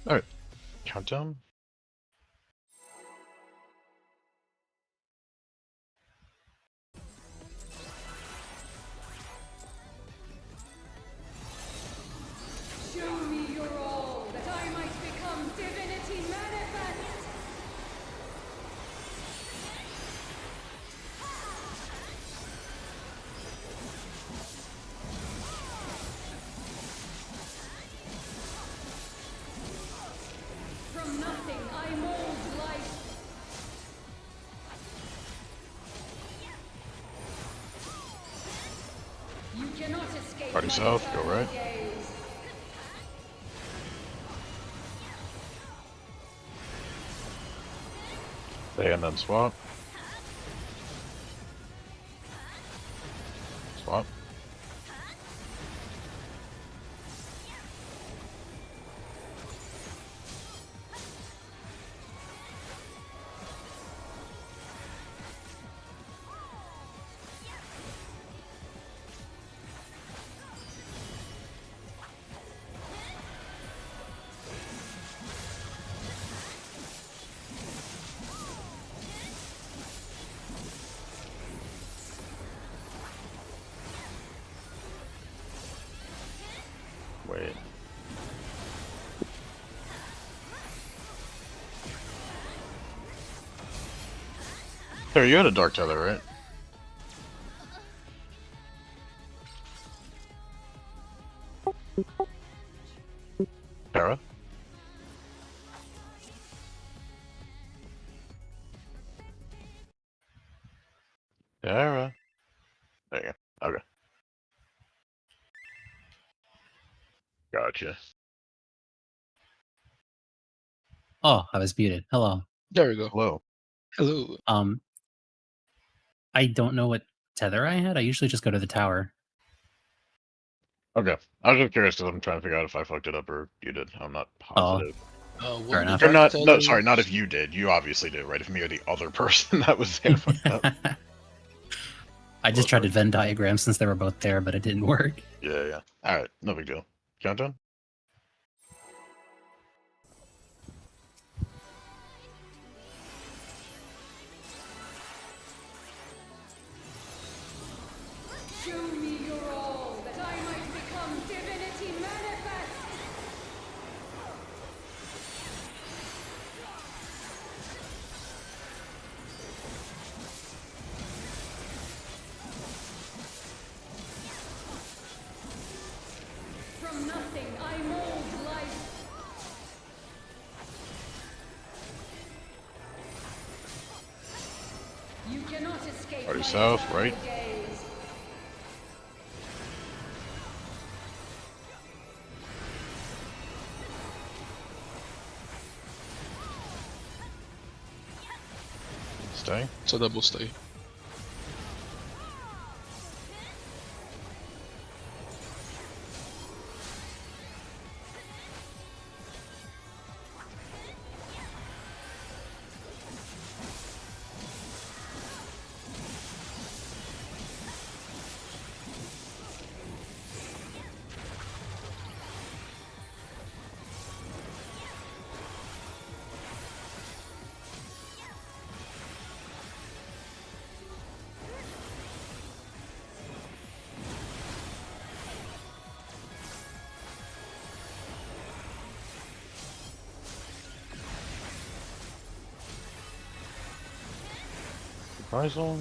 Alright, countdown. Show me your all, that I might become divinity manifest! From nothing I mold life. You cannot escape Party my south, go eternal right. gaze. Stay and then swap. Swap. Wait. There, you had a Dark Tether, right? Tara? Tara? There you go. Okay. Gotcha. Oh, I was muted. Hello. There we go. Hello. Hello. I don't know what tether I had. I usually just go to the tower. Okay. I was just curious because I'm trying to figure out if I fucked it up or you did. I'm not positive. Fair enough. Or not, no, sorry, not if you did. You obviously did, right? If me or the other person that was there fucked up. I just tried to Venn diagram since they were both there, but it didn't work. Yeah, yeah. Alright, no big deal. Countdown? Show me your all, that I might become divinity manifest! From nothing I mold life. You cannot escape Party my south, eternal right? gaze. Stay. It's a double stay. Reprisal.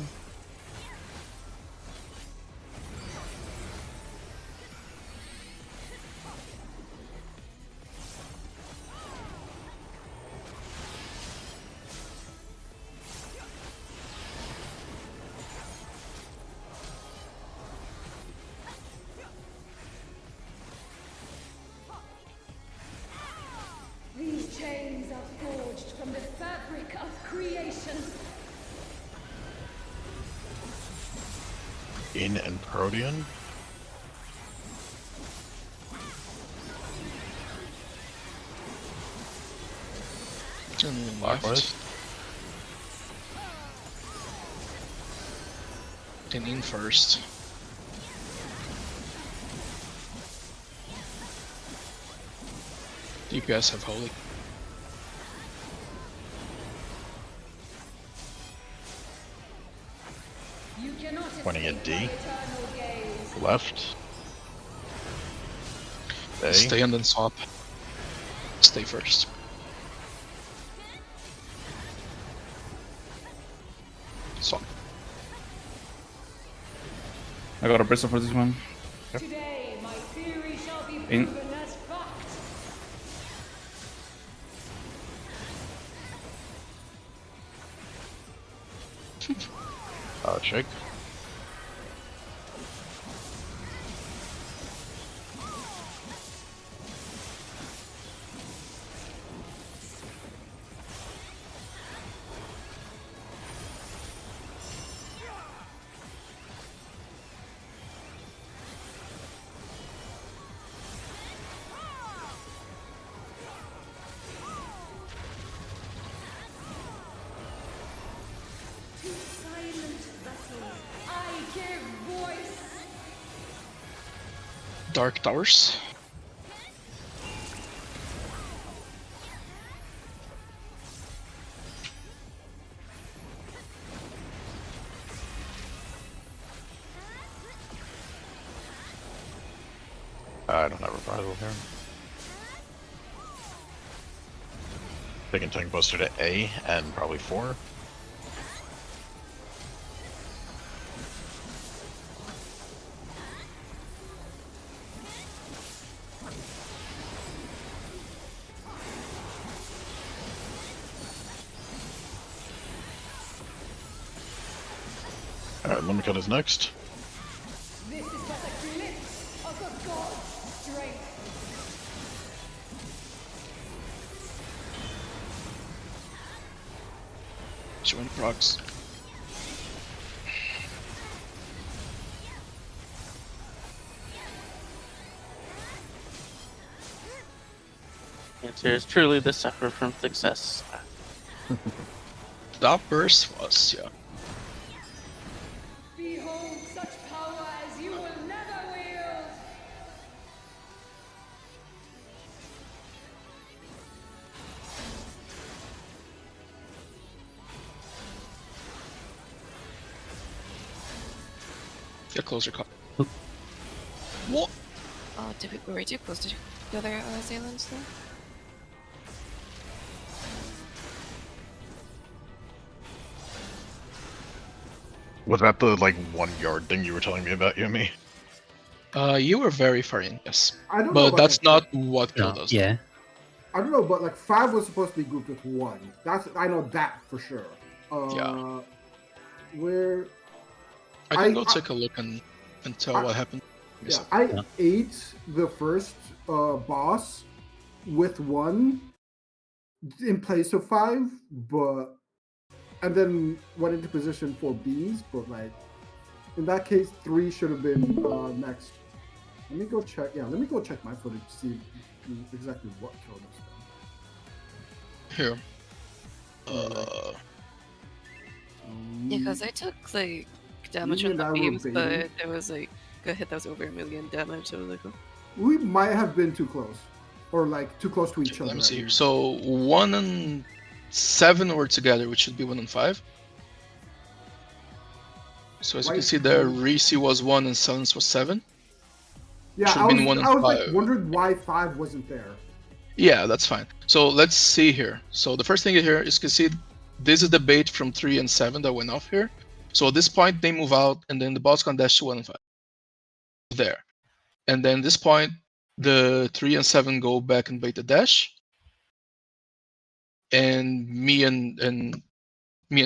These chains are forged from the fabric of creation. In and Protean. And Clockwise. left. And in first. You guys have holy. You cannot Pointing at escape D. my eternal gaze. Left. A. Stay and then swap. Stay first. Swap. I got a bristle for this one. Today, my theory shall be In. proven as fact. Shake. To silent vessels, I give voice. Dark Towers. I don't have reprisal here. Taking Tank Buster to A and probably 4. Alright, Limicott is next. This is but a glimpse of the god's strength. Join procs. It is truly the suffer from success. That burst was, yeah. Behold such power as you will never wield. Get closer, cut. What? Oh, were we too close to the other assailants though? Was that the, like, 1 yard thing you were telling me about, Yumi? You were very far in, yes. I don't know. But about that's that. not what killed us. Yeah. I don't know, but like 5 was supposed to be grouped with 1. That's I know that for sure. Yeah. Where I can go take a look and tell what happened. yeah, I ate the first boss with 1 in place of 5, but and then went into position for Bs, but like in that case 3 should have been next. Let me go check. Yeah, let me go check my footage to see exactly what killed us. Here. Yeah, because I took like damage You from the and I were beams, baiting. but there was like a hit that was over 1 million damage, so I was like, oh. We might have been too close, or like too close to each other. Let me see here. So 1 and 7 were together, which should be 1 and 5. So as you can Right. see there, Reese was 1 and Silence was 7. Yeah, Should've I was, been 1 and I was like 5. wondering why 5 wasn't there. Yeah, that's fine. So let's see here. So the first thing here is you can see this is the bait from 3 and 7 that went off here. So at this point they move out, and then the boss can dash to 1 and 5. There. And then this point, the 3 and 7 go back and bait the dash. And me and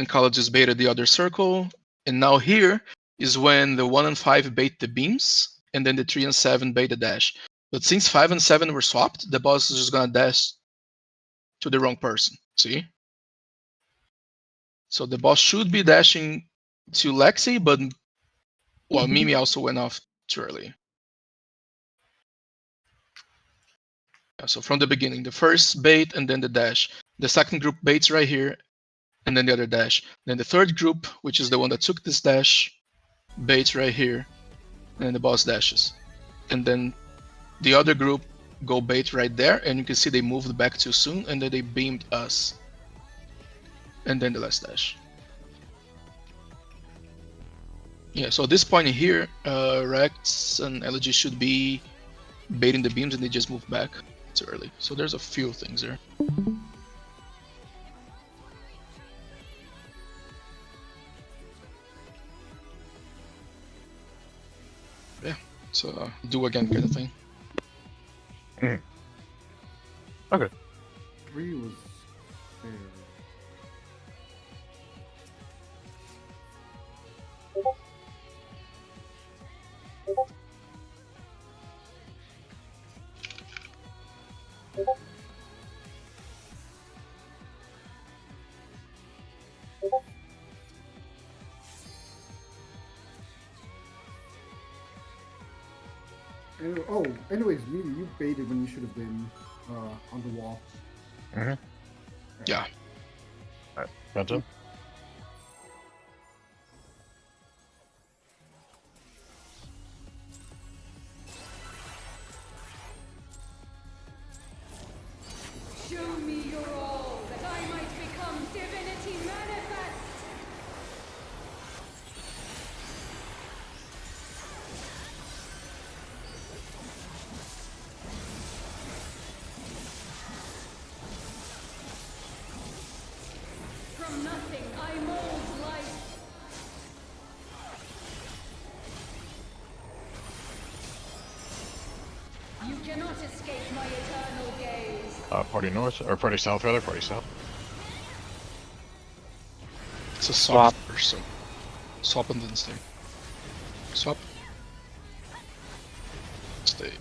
Kala just baited the other circle. And now here is when the 1 and 5 bait the beams, and then the 3 and 7 bait the dash. But since 5 and 7 were swapped, the boss is just gonna dash to the wrong person. See? So the boss should be dashing to Lexi, but well, Mimi also went off too early. Yeah, so from the beginning, the first bait and then the dash. The second group baits right here, and then the other dash. Then the third group, which is the one that took this dash, baits right here, and the boss dashes. And then the other group go bait right there, and you can see they moved back too soon, and then they beamed us. And then the last dash. Yeah, so at this point here, Rex and LG should be baiting the beams, and they just moved back too early. So there's a few things there. Yeah, so do again kind of thing. 3 was fair. Anyways, you baited when you should have been on the wall. Yeah. Phantom? Show me your all, that I might become divinity manifest! From nothing I mold life. You cannot escape my eternal gaze. Party north, or party south rather, party south. It's a swap. So swap and then stay. Swap. Stay.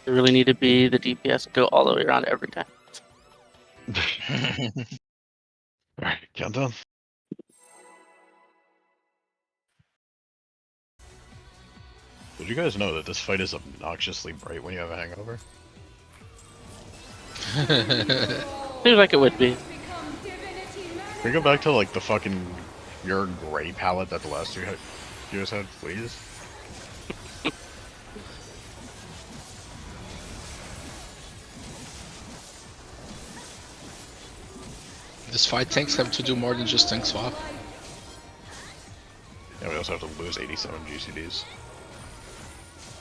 You really need to be the DPS, go all the way around every time. Alright, countdown. Did you guys know that this fight is obnoxiously bright when you have a hangover? Seems like it would be. Become divinity manifest. Can we go back to like the fucking pure gray palette that the last two you guys had, please? This fight tanks have to do more than just tank swap. Yeah, we also have to lose 87 GCDs.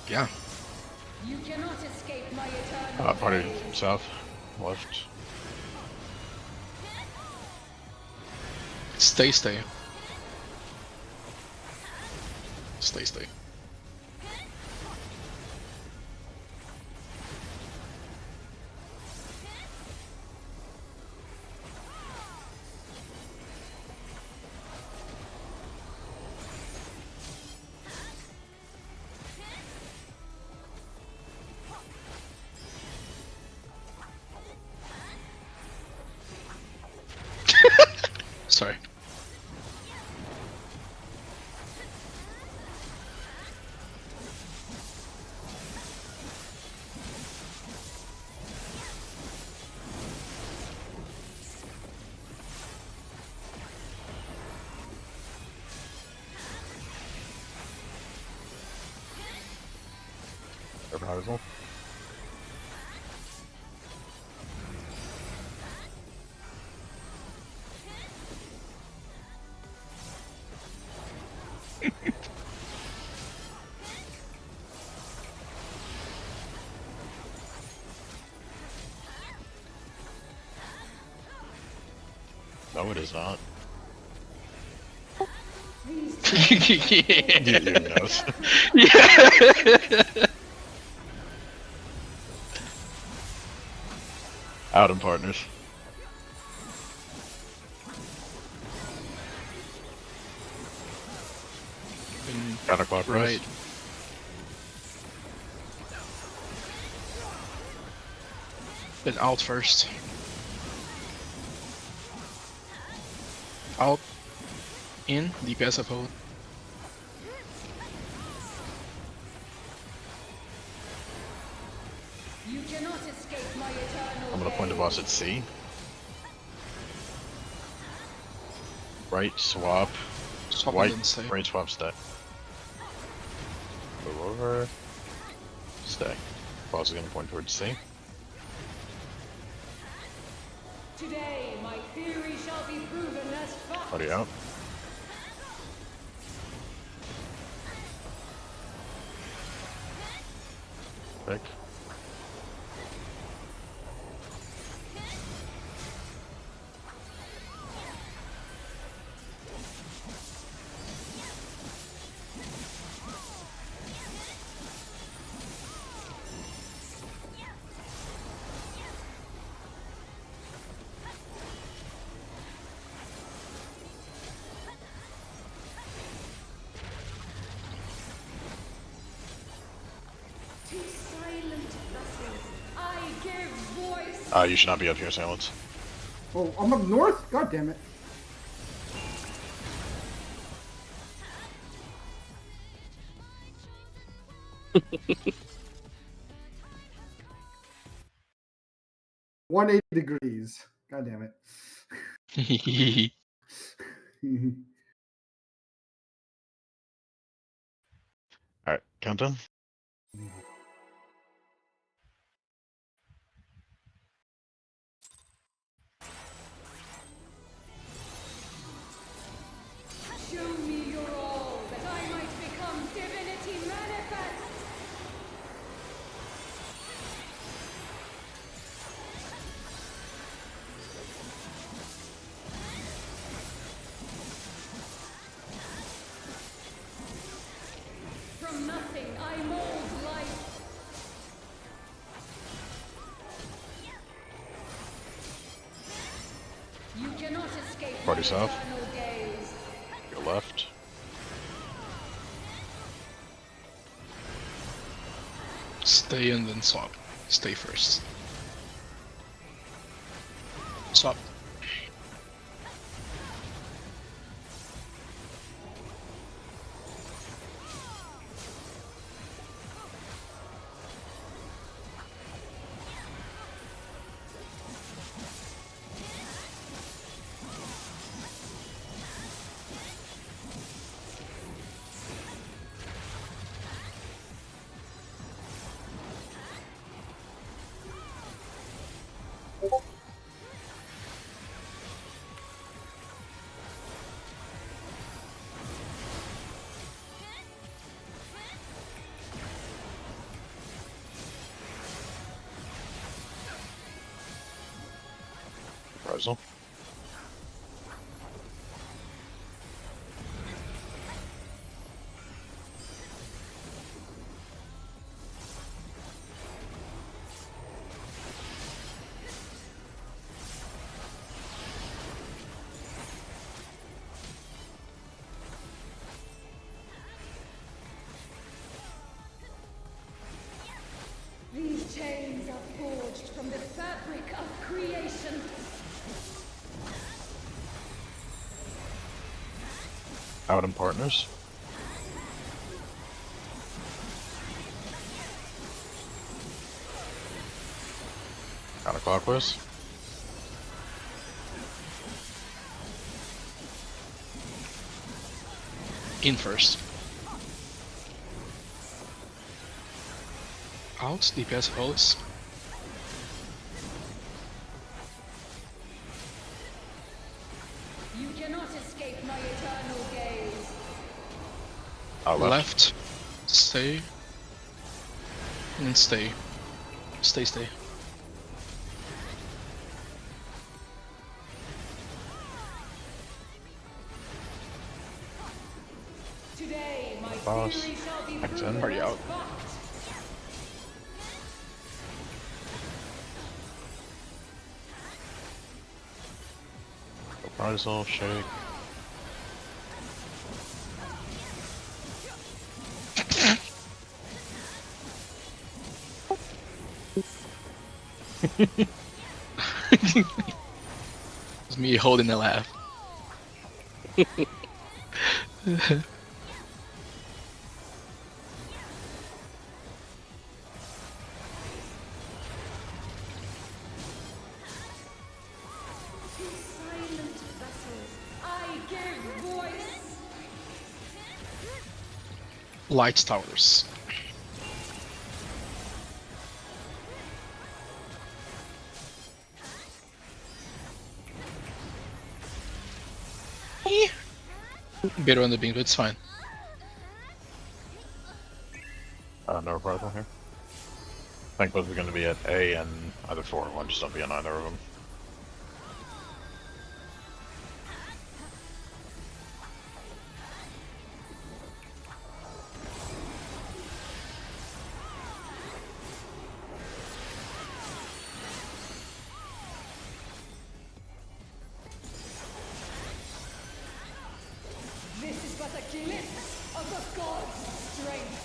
Yeah. You cannot escape my eternal Party gaze. south, left. Stay. Stay. Sorry. Reprisal. No, it is not. These You knows. Yeah. Out in partners. Counterclockwise. Right. Then out first. Out. In. DPS of hold. You cannot escape my eternal I'm gonna point the gaze. boss at C. Right swap. Swap White. and then stay. Right swap stay. Move over. Stay. Boss is gonna point towards C. Today, my theory shall be proven as fact. Already out. Pick. To silent vessels, I give voice. You should not be up here, Silence. Oh, I'm up north? God damn it. $180 degrees. God damn it. Alright, countdown. Show me your all, that I might become divinity manifest. From nothing I mold life. You cannot escape Party my south. eternal gaze. Your left. Stay and then swap. Stay first. Swap. Reprisal. These chains are forged from the fabric of creation. Out in partners. Counterclockwise. In first. Out. DPS holds. You cannot escape my eternal gaze. Left. Stay. And then stay. Stay. Today, my Boss. theory shall be Next proven in. Party as out. fact. Reprisal, shake. It's me holding a laugh. To silent vessels, I give voice. Light towers. Better on the beam, but it's fine. No reprisal here. I think both are going to be at A and either 4 or 1, just don't be on either of them. This is but a glimpse of the god's strength.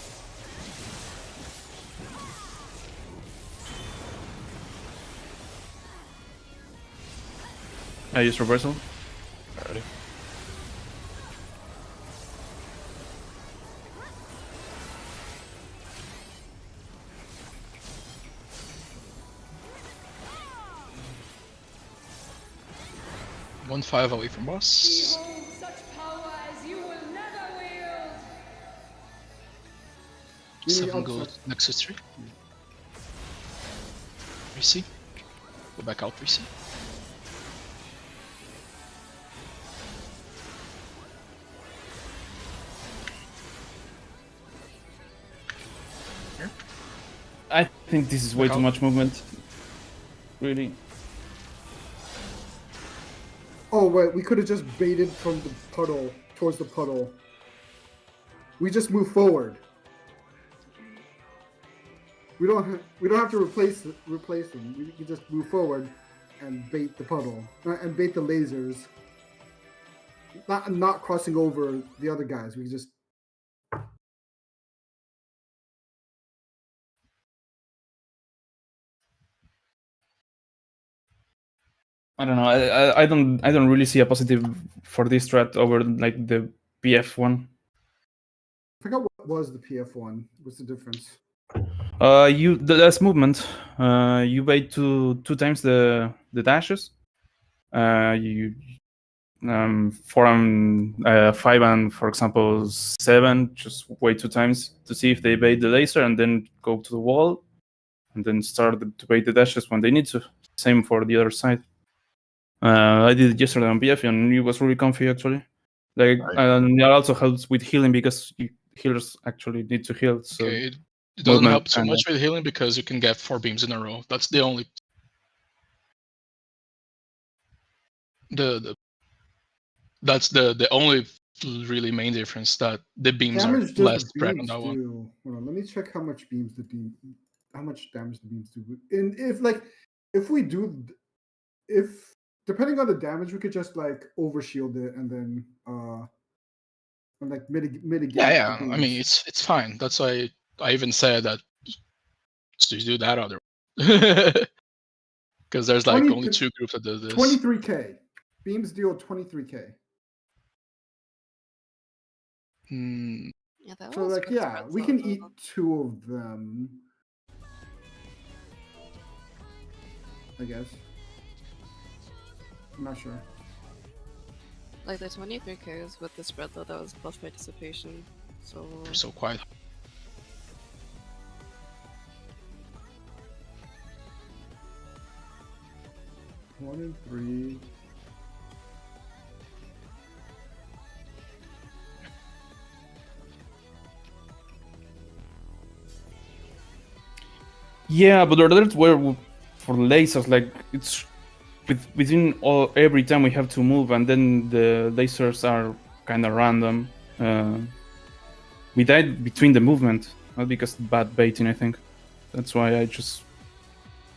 I use reversal. Alrighty. One 5 away from boss. Behold such power as you will never wield. You need 7 gold, outside. Nexus 3. Reset. Go back out, reset. I think this is way Back too out. much movement. Really. Oh wait, we could have just baited from the puddle towards the puddle. We just move forward. We don't have to replace them. We can just move forward and bait the puddle and bait the lasers. Not crossing over the other guys. We can just I don't know. I don't really see a positive for this strat over like the PF one. I forgot what was the PF one. What's the difference? That's movement. You bait two times the dashes. You 4 and 5 and for example 7, just wait 2 times to see if they bait the laser and then go to the wall, and then start to bait the dashes when they need to. Same for the other side. I did it yesterday on PF and it was really comfy actually. Like, Right. and it also helps with healing because healers actually need to heal. So Okay, it doesn't movement help too kinda- much with healing because you can get 4 beams in a row. That's the only. That's the only really main difference, that the beams are Damage does less the spread on beams that one. do. Hold on, let me check how much how much damage the beams do. And if depending on the damage, we could just like overshield it and then and like mitigate. Yeah, the yeah. I mean, beams. it's fine. That's why I even said that. So you do that other. Because there's like 20 only 2 groups that do this. 23k beams deal 23k. Hmm, Yeah, that So was like pretty yeah, we spread can eat though. 2 of them. I guess. I'm not sure. Like the 23Ks with the spread though, that was plus participation. So we're so quiet. One and 3. Yeah, but the others were for lasers. Like it's within every time we have to move, and then the lasers are kind of random. we died between the movement, not because of bad baiting. I think that's why I just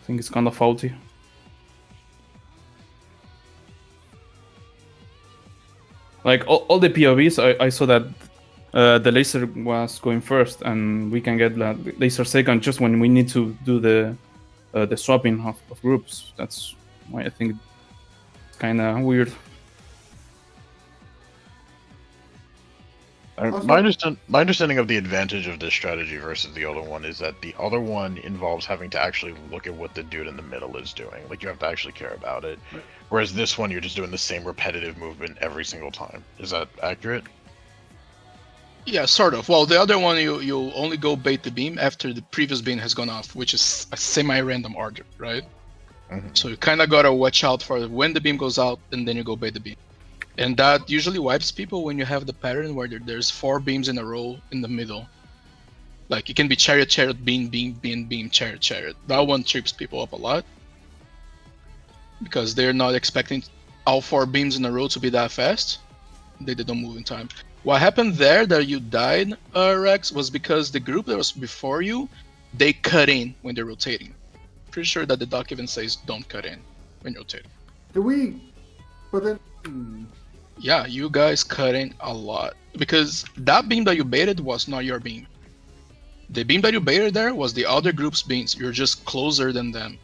think it's kind of faulty. Like all the POVs, I saw that the laser was going first, and we can get laser second just when we need to do the swapping of groups. That's why I think it's kind of weird. My understanding of the advantage of this strategy versus the other one is that the other one involves having to actually look at what the dude in the middle is doing. Like, you have to actually care about it. Whereas this one, you're just doing the same repetitive movement every single time. Is that accurate? Yeah, sort of. Well, the other one, you only go bait the beam after the previous beam has gone off, which is a semi-random order, right? Mm-hmm. So you kind of gotta watch out for when the beam goes out, and then you go bait the beam. And that usually wipes people when you have the pattern where there's 4 beams in a row in the middle. Like, it can be chariot, chariot, beam, beam, beam, beam, chariot, chariot. That one trips people up a lot. Because they're not expecting all 4 beams in a row to be that fast. They don't move in time. What happened there that you died, Rex, was because the group that was before you, they cut in when they're rotating. Pretty sure that the doc even says don't cut in when you're rotating. Do we? But then. Yeah, you guys cut in a lot. Because that beam that you baited was not your beam. The beam that you baited there was the other group's beams. You're just closer than them.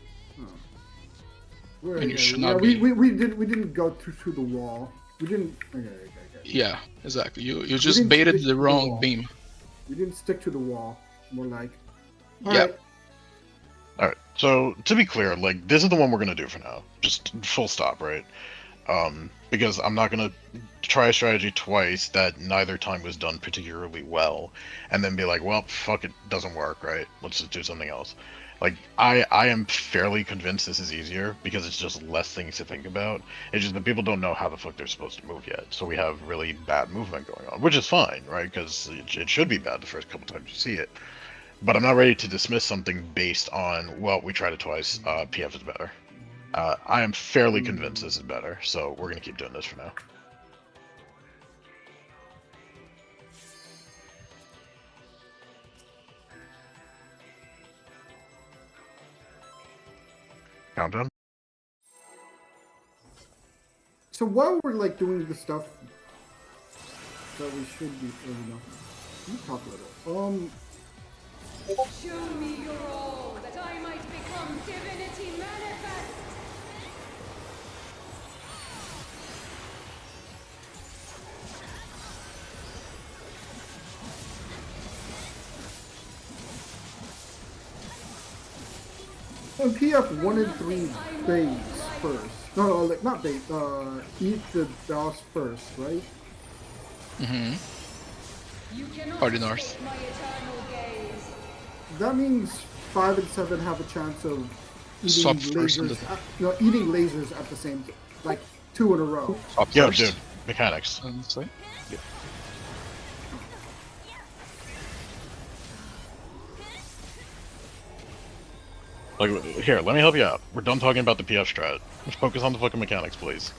And you should not be. We didn't go through the wall. We didn't. Okay. Yeah, exactly. You just baited the wrong beam. We didn't stick to the wall. More like. Yeah. Alright, so to be clear, like, this is the one we're gonna do for now. Just full stop, right? Because I'm not gonna try a strategy twice that neither time was done particularly well, and then be like, well, fuck, it doesn't work, right? Let's just do something else. Like, I am fairly convinced this is easier, because it's just less things to think about. It's just that people don't know how the fuck they're supposed to move yet, so we have really bad movement going on, which is fine, right? Because it should be bad the first couple times you see it. But I'm not ready to dismiss something based on, well, we tried it twice, PF is better. I am fairly convinced this is better, so we're gonna keep doing this for now. Countdown? So while we're like doing the stuff that we should be, you talk a little. Show me your all, that I might become divinity manifest. On PF 1 and 3 baits first. No, like not bait. Eat the DOS first, right? Mm-hmm. You cannot Party north. escape my eternal gaze. That means 5 and 7 have a chance of eating Swap first on lasers. Eating lasers at the same, like 2 in a row. Up Yo, first. dude, mechanics. Honestly. Like, here, let me help you out. We're done talking about the PF strat. Let's focus on the fucking mechanics, please.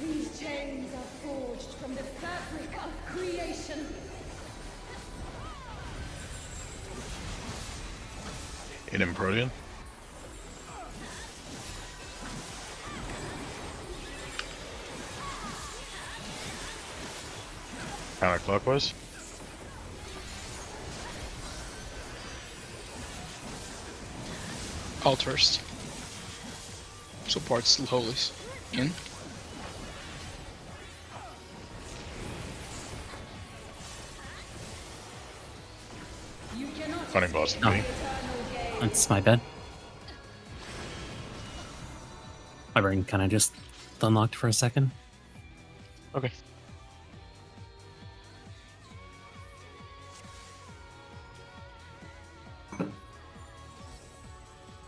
These chains are forged from the fabric of creation. In Improdian? Counterclockwise? Out first. Support slowly. In. You cannot Running boss to Oh. me. eternal gaze. That's my bad. My brain kind of just unlocked for a second. Okay.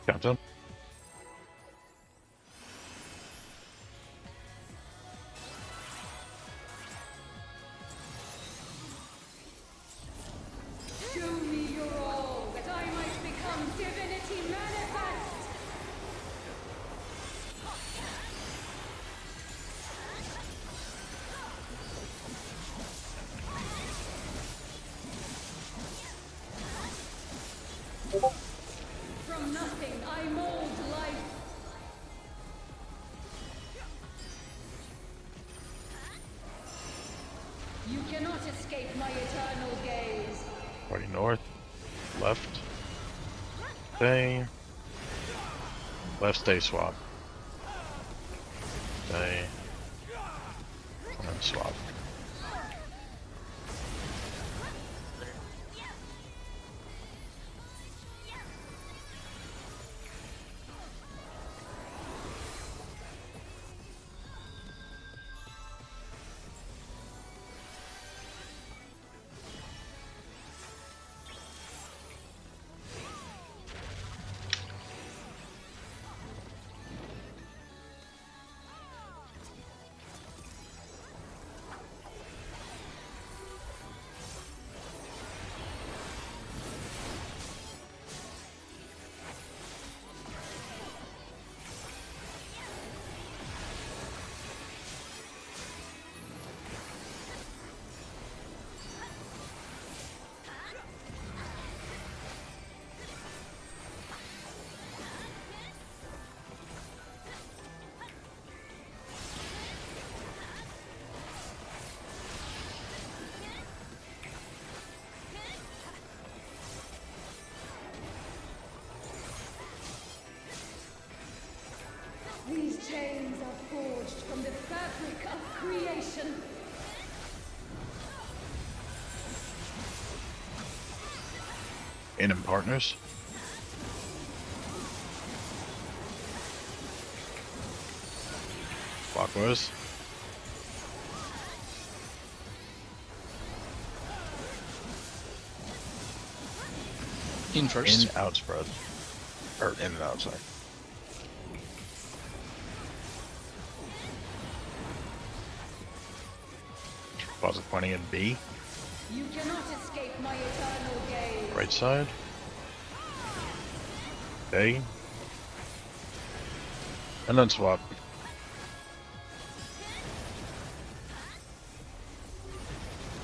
Countdown. Show me your all, that I might become divinity manifest. From nothing I mold life. You cannot escape my eternal gaze. Party north. Left. Stay. Left stay swap. Stay. And then swap. These chains are forged from the fabric of creation. In partners. Clockwise. In first. In outspread. Or in and out, sorry. Deposit pointing at B. You cannot escape my eternal gaze. Right side. A. And then swap.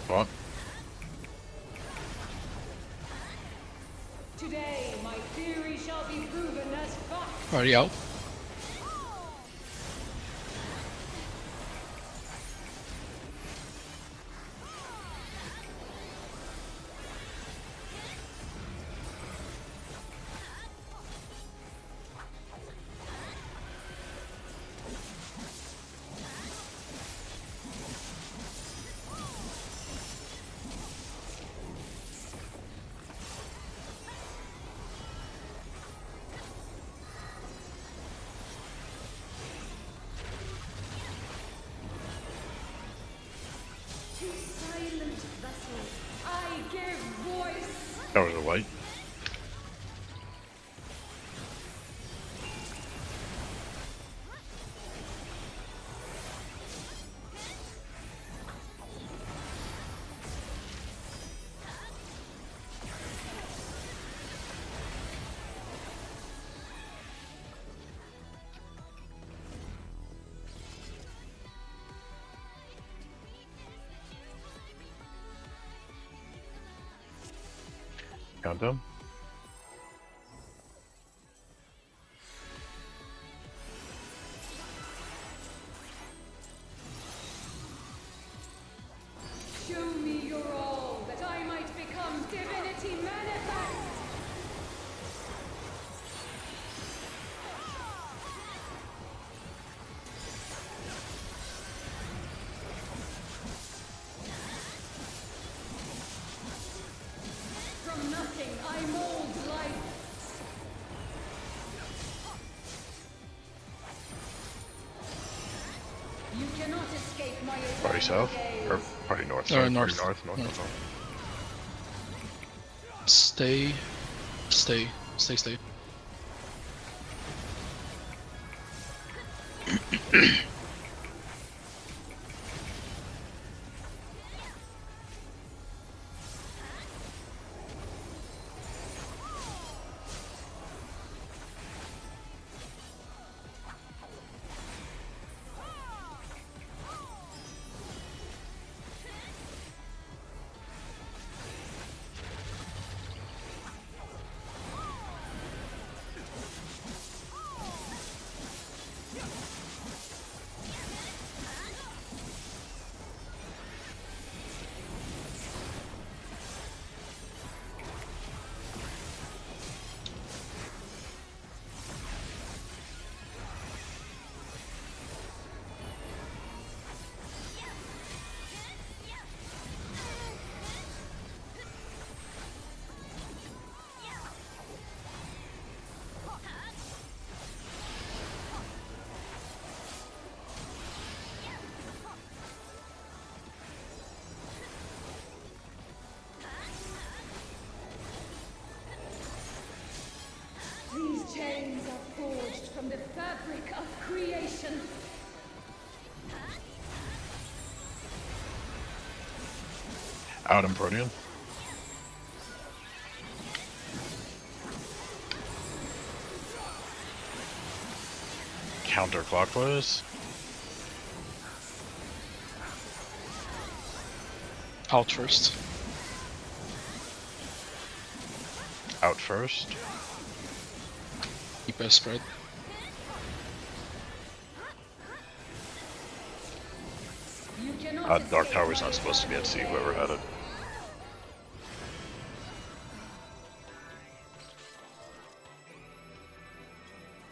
Swap. Today, my theory shall be proven as fact. Party out. To silent vessels, I give voice. That was a light. Countdown. Show me your all, that I might become divinity manifest. party south? Or party north? Or Sorry, north. Party north. North. North. Stay. These chains are forged from the fabric of creation. Out in Protean. Counterclockwise. Out first. Out first. Keep a spread. You cannot Dark escape Tower's my not supposed to be at sea, wrath. whoever had it.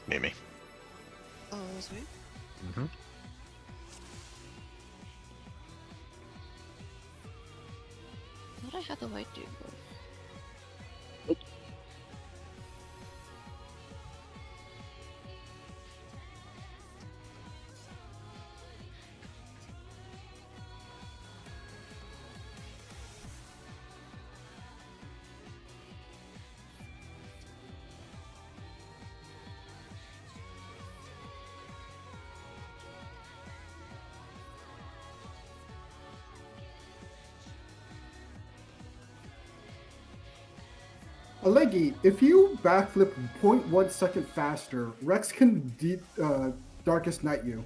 Mimi. Oh, that was me? Mm-hmm. I thought I had the white dude. Alegi, if you backflip 0.1 second faster, Rex can Darkest Night you.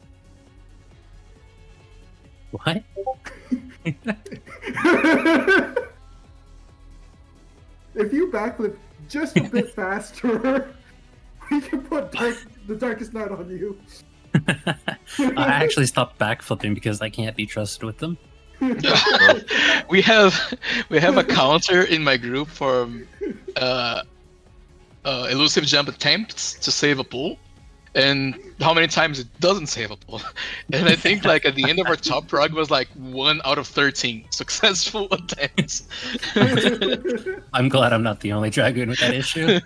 What? If you backflip just a bit faster, we can put the Darkest Night on you. I actually stopped backflipping because I can't be trusted with them. we have a counter in my group for elusive jump attempts to save a pool, and how many times it doesn't save a pool. And I think like at the end of our top prog was like 1 out of 13 successful attempts. I'm glad I'm not the only dragoon with that issue.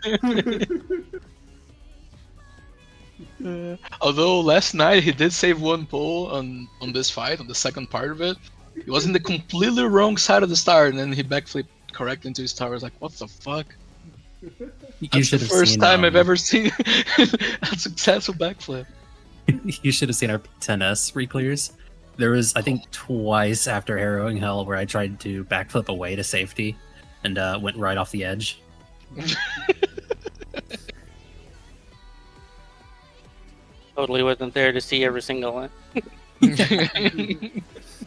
Although last night he did save 1 pull on this fight, on the second part of it. He was in the completely wrong side of the star, and then he backflipped correct into his tower. I was like, what the fuck? You That's should the have first seen, time I've ever seen a successful backflip. You should have seen our P10S reclears. There was, I think, twice after Harrowing Hell where I tried to backflip away to safety and went right off the edge. Totally wasn't there to see every single one.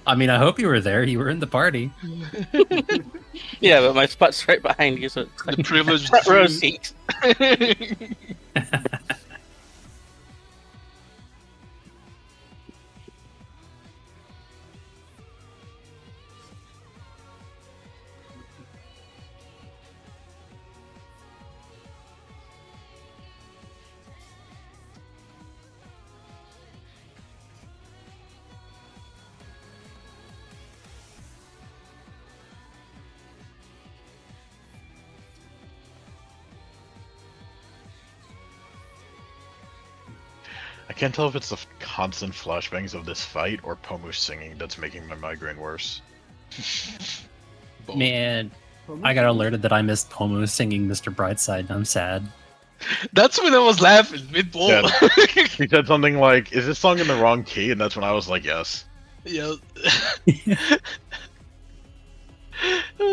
I mean, I hope you were there. You were in the party. Yeah, but my spot's right behind you, so it's The like privileged front row few. seat. I can't tell if it's the constant flashbangs of this fight or Pomush singing that's making my migraine worse. Both. Man, I got alerted that I missed Pomu singing Mr. Brightside, and I'm sad. That's when I was laughing mid-bowl. Yeah. He said something like, "Is this song in the wrong key?" And that's when I was like, "Yes." Yeah.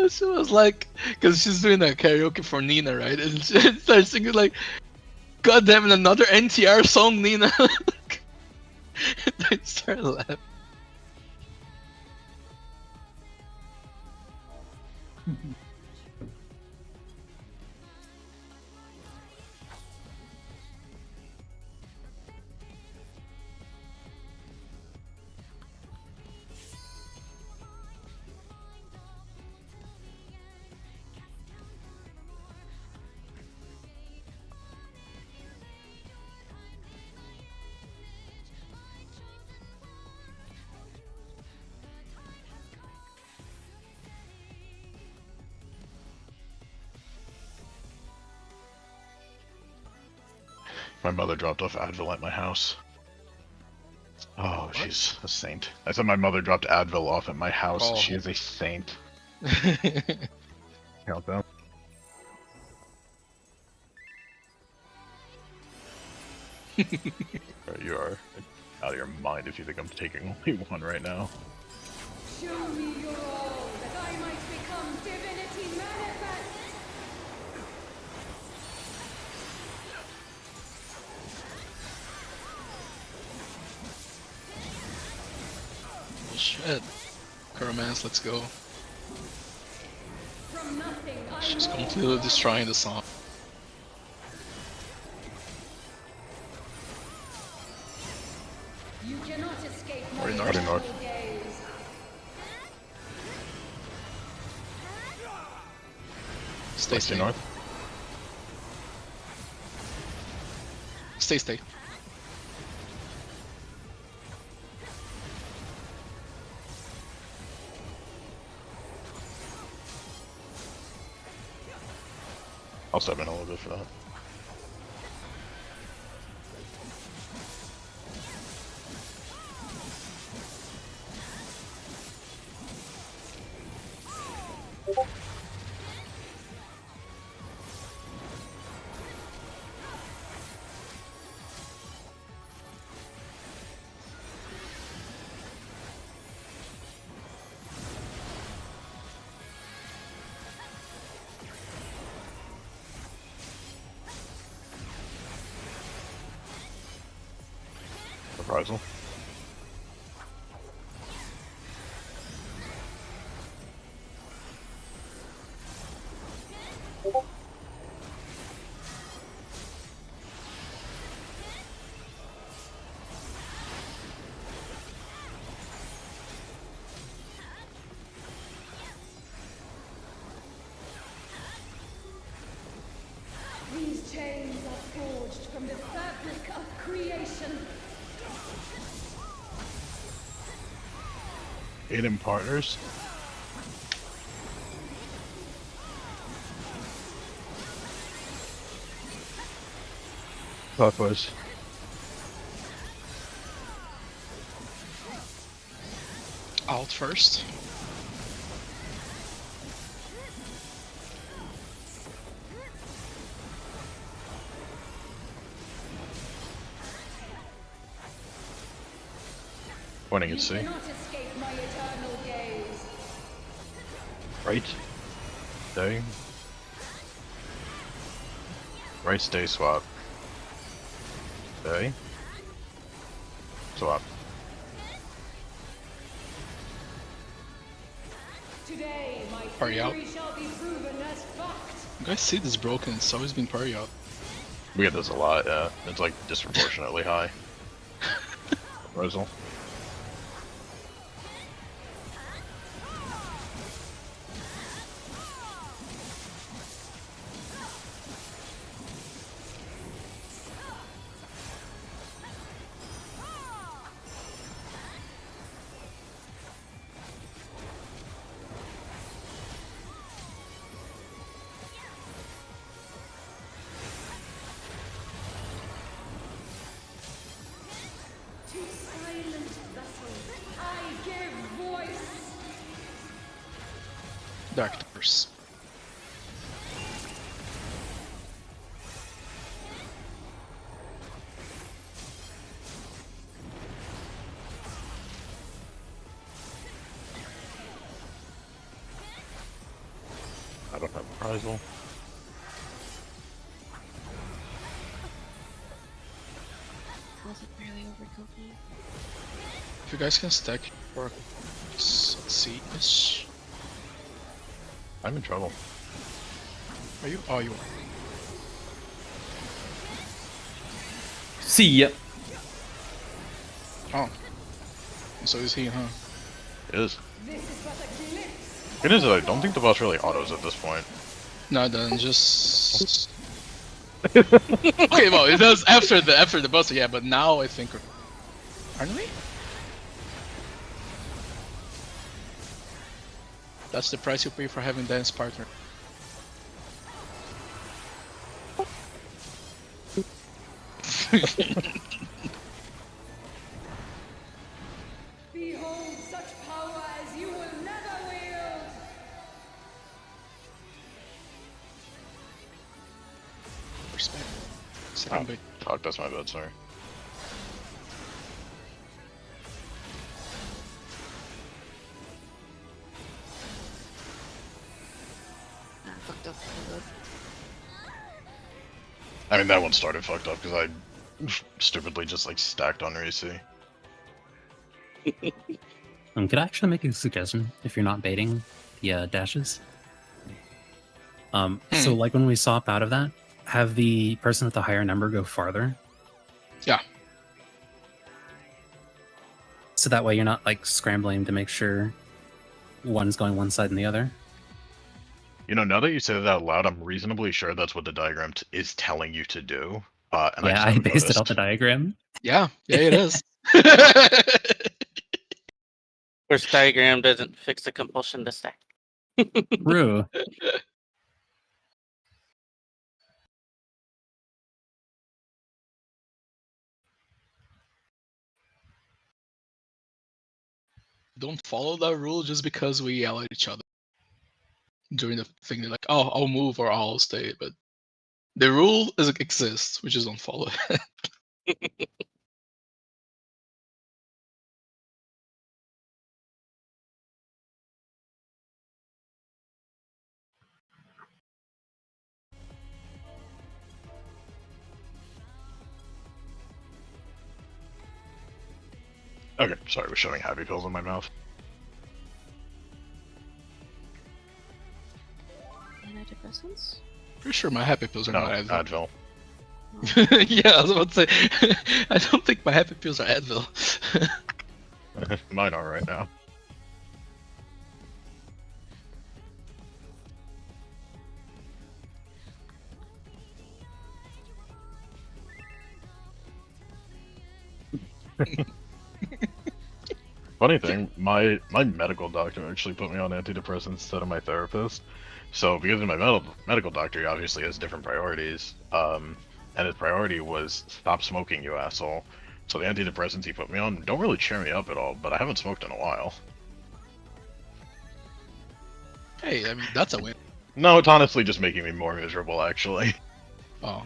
She was like, because she's doing a karaoke for Nina, right? And she starts singing like, "God damn it, another NTR song, Nina." And I started laughing. My mother dropped off Advil at my house. Oh, she's a saint. I said my mother dropped Advil off at my house. Oh. She is a saint. Countdown. You are out of your mind if you think I'm taking only one right now. Show me your all, that I might become divinity manifest! Oh shit. Curomance, let's go. From nothing I She's rose. completely destroying the song. You cannot escape my Already north. Already north. eternal gaze. Stay, West to stay. north. Stay, stay. I'll step in a little bit for that. Reprisal. These chains are forged from the fabric of creation. Hidden partners. Clockwise. Out first. Pointing You at C. cannot escape my eternal gaze. Right. Stay. Right, stay, swap. Stay. Swap. Today, my Party out. theory shall be proven as fact. You guys see this broken? It's always been parry out. We get this a lot, yeah. It's like disproportionately high. Reprisal. Dark Towers. I don't have reprisal. Was it barely overkill for me? If you guys can stack for C-ish. I'm in trouble. Are you? Oh, you are. See ya. Oh. So is he, huh? It is. This is but a glimpse. It is. I don't think the boss really autos at this point. No, then just. Okay, well, it does after the boss, yeah. But now I think, aren't we? That's the price you pay for having dance partner. Behold such power as you will never wield. Respect. Second bit. Fuck, that's my bad. Sorry. Ah, fucked up. I mean, that one started fucked up because I stupidly just like stacked on Racy. Could I actually make a suggestion if you're not baiting the dashes? So like when we swap out of that, have the person with the higher number go farther. Yeah. So that way you're not like scrambling to make sure one's going one side and the other. You know, now that you say that out loud, I'm reasonably sure that's what the diagram is telling you to do. And Yeah, just I haven't based it noticed. off the diagram. Yeah, it is. Of course, diagram doesn't fix the compulsion to stack. True. Don't follow that rule just because we yell at each other during the thing. They're like, "Oh, I'll move or I'll stay," but the rule exists. We just don't follow it. Okay, sorry, we're shoving happy pills in my mouth. Antidepressants? Pretty sure my happy pills are No, not Advil. Advil. Yeah, I was about to say. I don't think my happy pills are Advil. Mine are right now. Funny thing, my medical doctor actually put me on antidepressants instead of my therapist. So because of my medical doctor, he obviously has different priorities. And his priority was stop smoking, you asshole. So the antidepressants he put me on don't really cheer me up at all, but I haven't smoked in a while. Hey, I mean that's a win. No, it's honestly just making me more miserable, actually. Oh.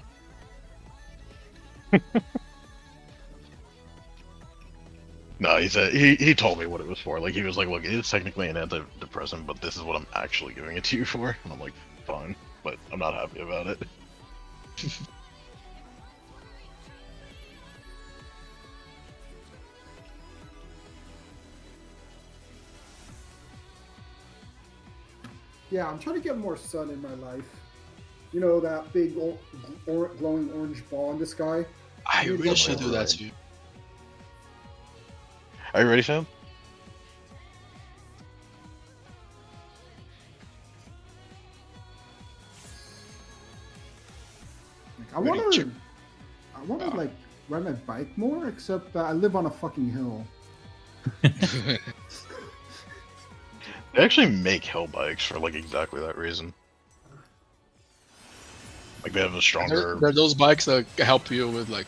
No, he said he told me what it was for. Like he was like, look, it's technically an antidepressant, but this is what I'm actually giving it to you for. And I'm like, fine, but I'm not happy about it. Yeah, I'm trying to get more sun in my life. You know, that big glowing orange ball in the sky? I You really get should more do that sun. too. Are you ready, Sam? Like, I Ready, want check. to, Oh. like ride my bike more, except that I live on a fucking hill. They actually make hill bikes for like exactly that reason. Like they have a stronger. There are those bikes that help you with like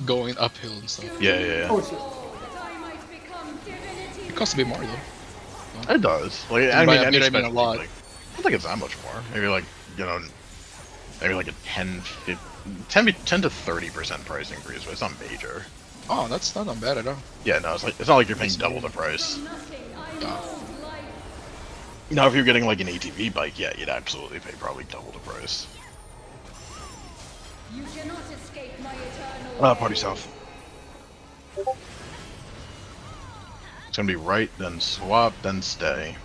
going uphill and stuff. Yeah. Oh, shit. That I might become divinity It costs a bit more though. It does. Like, And I by mean, a any bit, I mean a specialty, lot. like, I don't think it's that much more. Maybe like, you know, maybe like a 10 to 30% price increase, but it's not major. Oh, that's not bad at all. Yeah, no, it's not like you're paying double the price. From nothing, I Yeah. mold life. Now, if you're getting like an ATV bike, yeah, you'd absolutely pay probably double the price. You cannot escape my eternal Party gaze. south. It's gonna be right, then swap, then stay.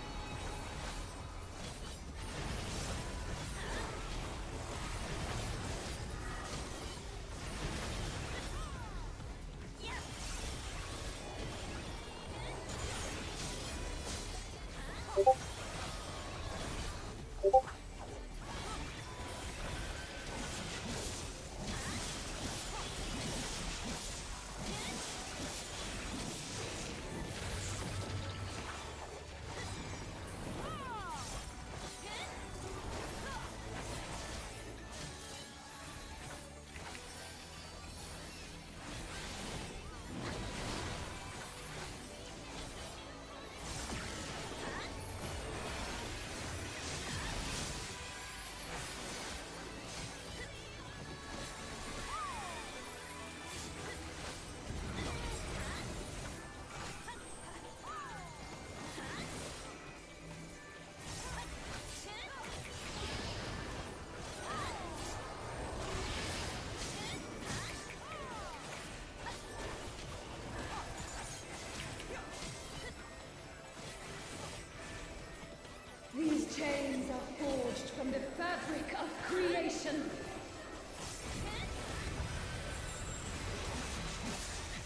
These chains are forged from the fabric of creation.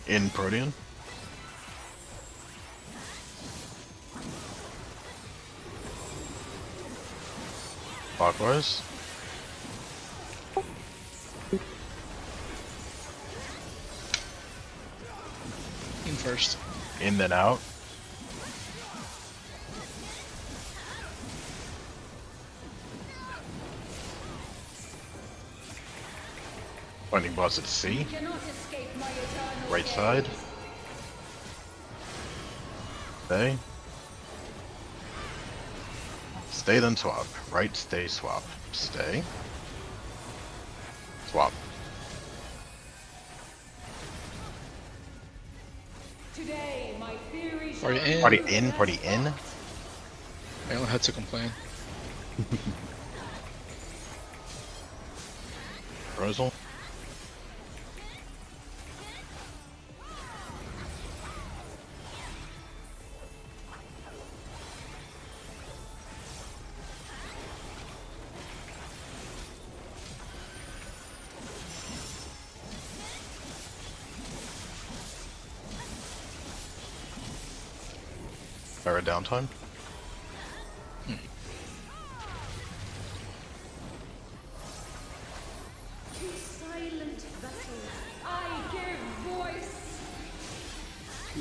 In Protean. Clockwise. In first. In then out. Finding boss at C. You cannot escape my eternal Right gaze. side. Stay. Stay then swap. Right, stay, swap. Stay. Swap. Today, my theory Party shall in. Party prove in, as party in. fact. I only had to complain. Rosal. Fire downtime. To silent vessels, I give voice.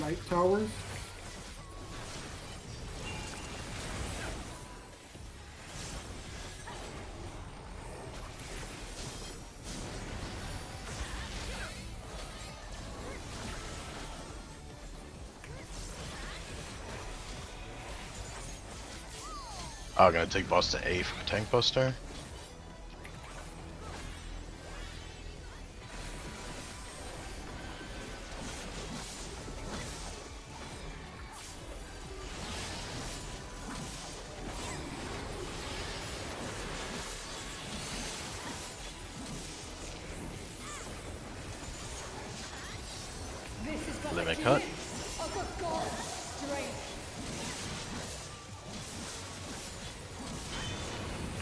Light towers. Oh, gonna take boss to A for tank buster. This is but Limit a cut. glimpse of a god's strength.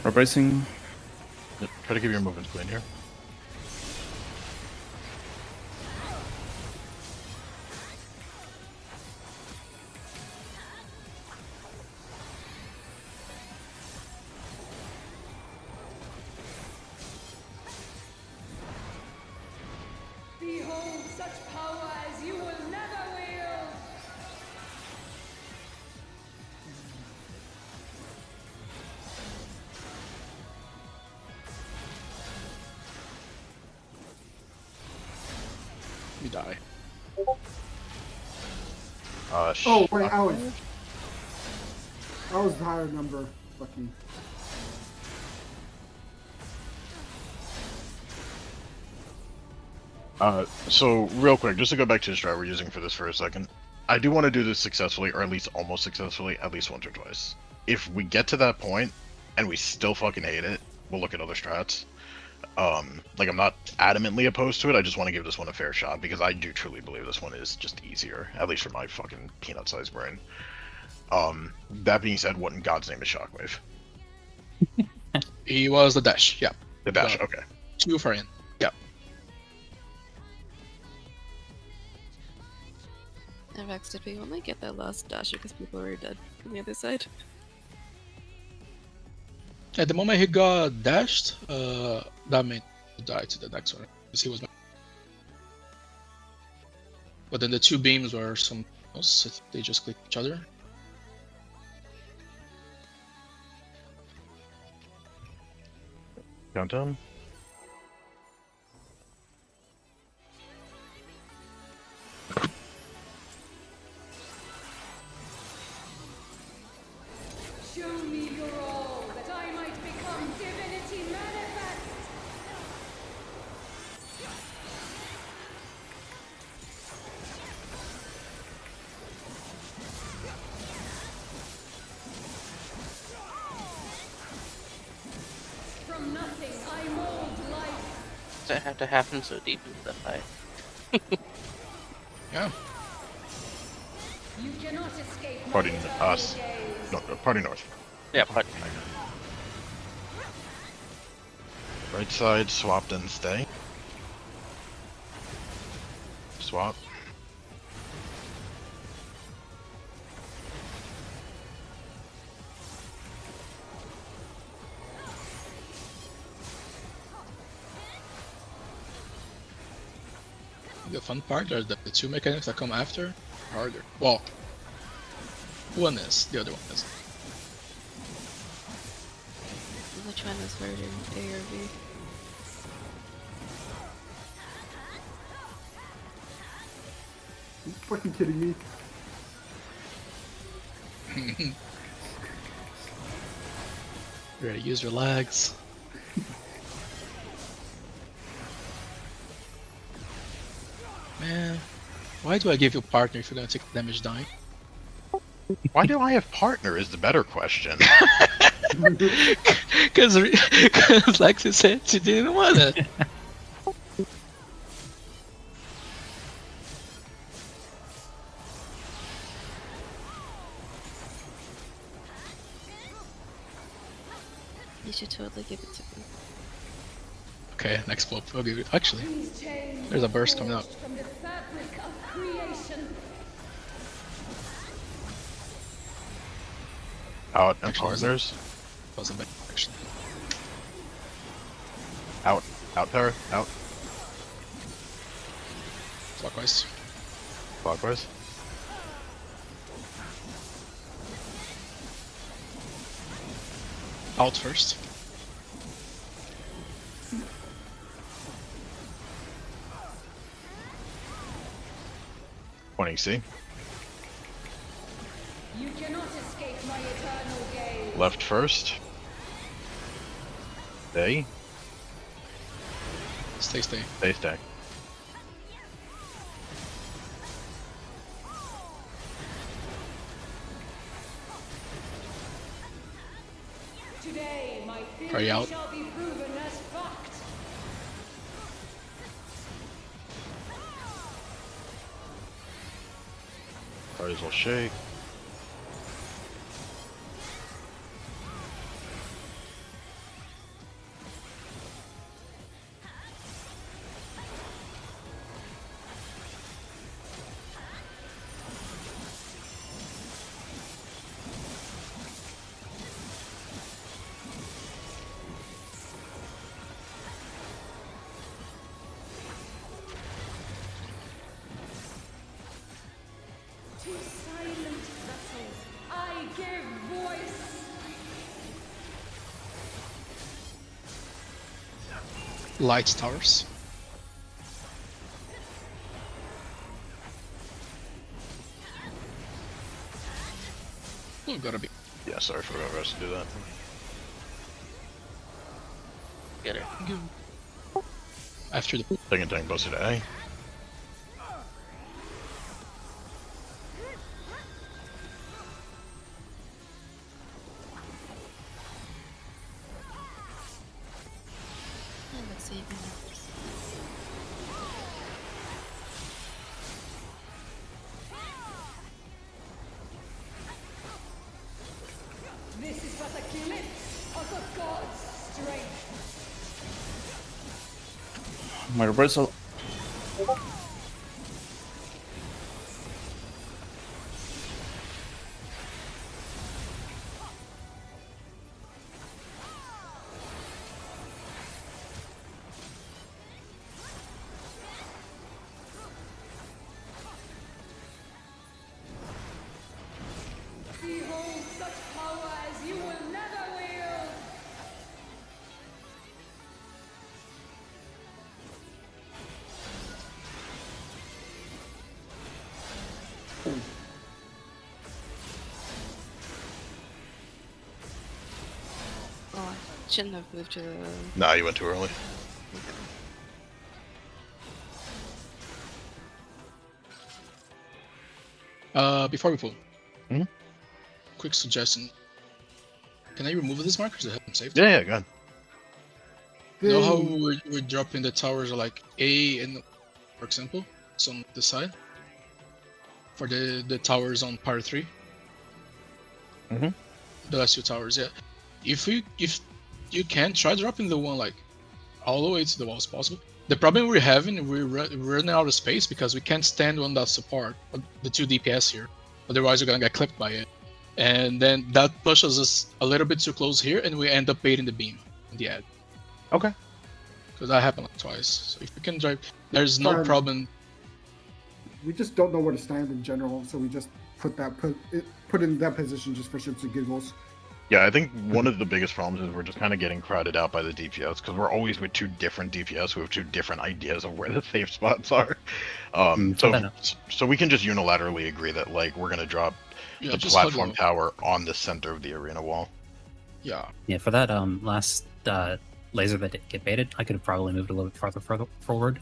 Replacing. Yep, try to keep your movements clean here. Behold such power as you will never wield. We die. Oh wait, I was. That was the higher number. Lucky. So real quick, just to go back to the strat we're using for this for a second, I do want to do this successfully, or at least almost successfully, at least once or twice. If we get to that point and we still fucking hate it, we'll look at other strats. Like I'm not adamantly opposed to it. I just want to give this one a fair shot because I do truly believe this one is just easier, at least for my fucking peanut-sized brain. That being said, what in God's name is Shockwave? He was the dash. Yeah. The dash. Okay. 2 for in. Yeah. And Rex, did we only get that last dash because people were dead on the other side? At the moment he got dashed, that made him die to the next one. Because he was. But then the 2 beams were some else. They just click each other. Countdown. Show me your all, that I might become divinity manifest. From nothing, I mold life. Does it have to happen so deep into the fight? Yeah. You cannot escape my Party eternal us. gaze. No, party north. Yeah, but Right side, swap, then stay. Swap. The fun part are the 2 mechanics that come after are harder. Well, one is, the other one isn't. Which one is harder, A or B? You fucking kidding me? Ready to use your legs. Man, why do I give you partner if you're gonna take damage dying? Why do I have partner is the better question. Because Lexi said she didn't want it. You should totally give it to me. Okay, next flip. I'll give you. Actually, These chains there's a were burst coming up. forged from the fabric of creation. Out and Actually, partners. Wasn't bad, actually. Out. Out power. Out. Clockwise. Clockwise. Out first. Pointing C. You cannot escape my eternal gaze. Left first. Stay. Stay, stay. Stay, stay. Today, my Are you theory out? shall be proven as fact. Parties will shake. To silent vessels, I give voice. Light towers. Gotta be. Yeah, sorry, forgot Russ to do that. Get her. After the Second tank busted A. Let's see. This is but a glimpse of the god's strength. My reversal. Behold such power as you will never wield. Oh, I shouldn't have moved to the. Nah, you went too early. before we pull, Mhm. quick suggestion. Can I remove these markers to help them safe? Yeah, go ahead. You know how we're dropping the towers are like A and, for example, it's on the side for the towers on par 3. Mhm. The last 2 towers, yeah. If you can try dropping the one like all the way to the wall as possible. The problem we're having, we're running out of space because we can't stand on that support, the 2 DPS here. Otherwise, we're gonna get clipped by it, and then that pushes us a little bit too close here, and we end up baiting the beam in the end. Okay. Because that happened like twice. So if we can drive, there's no Fine. problem. We just don't know where to stand in general, so we just put in that position just for shits and giggles. Yeah, I think one of the biggest problems is we're just kind of getting crowded out by the DPS because we're always with 2 different DPS who have 2 different ideas of where the safe spots are. So we can just unilaterally agree that like we're gonna drop Yeah, the just platform huddle. tower on the center of the arena wall. Yeah, Yeah, for that last laser that did get baited, I could have probably moved a little bit farther forward.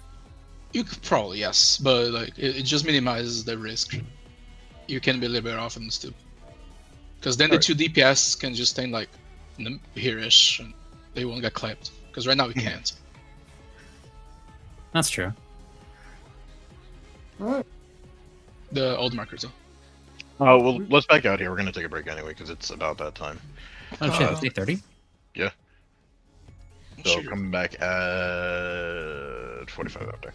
you could probably, yes, but like it just minimizes the risk. You can be a little bit off in this too, because then the Alright. 2 DPS can just stand like here-ish, and they won't get clapped. Because right now we can't. That's true. All right. The old markers though. Oh well, let's back out here. We're gonna take a break anyway because it's about that time. Oh shit, Uh, it's 8:30. So Sure. come back at 45 after.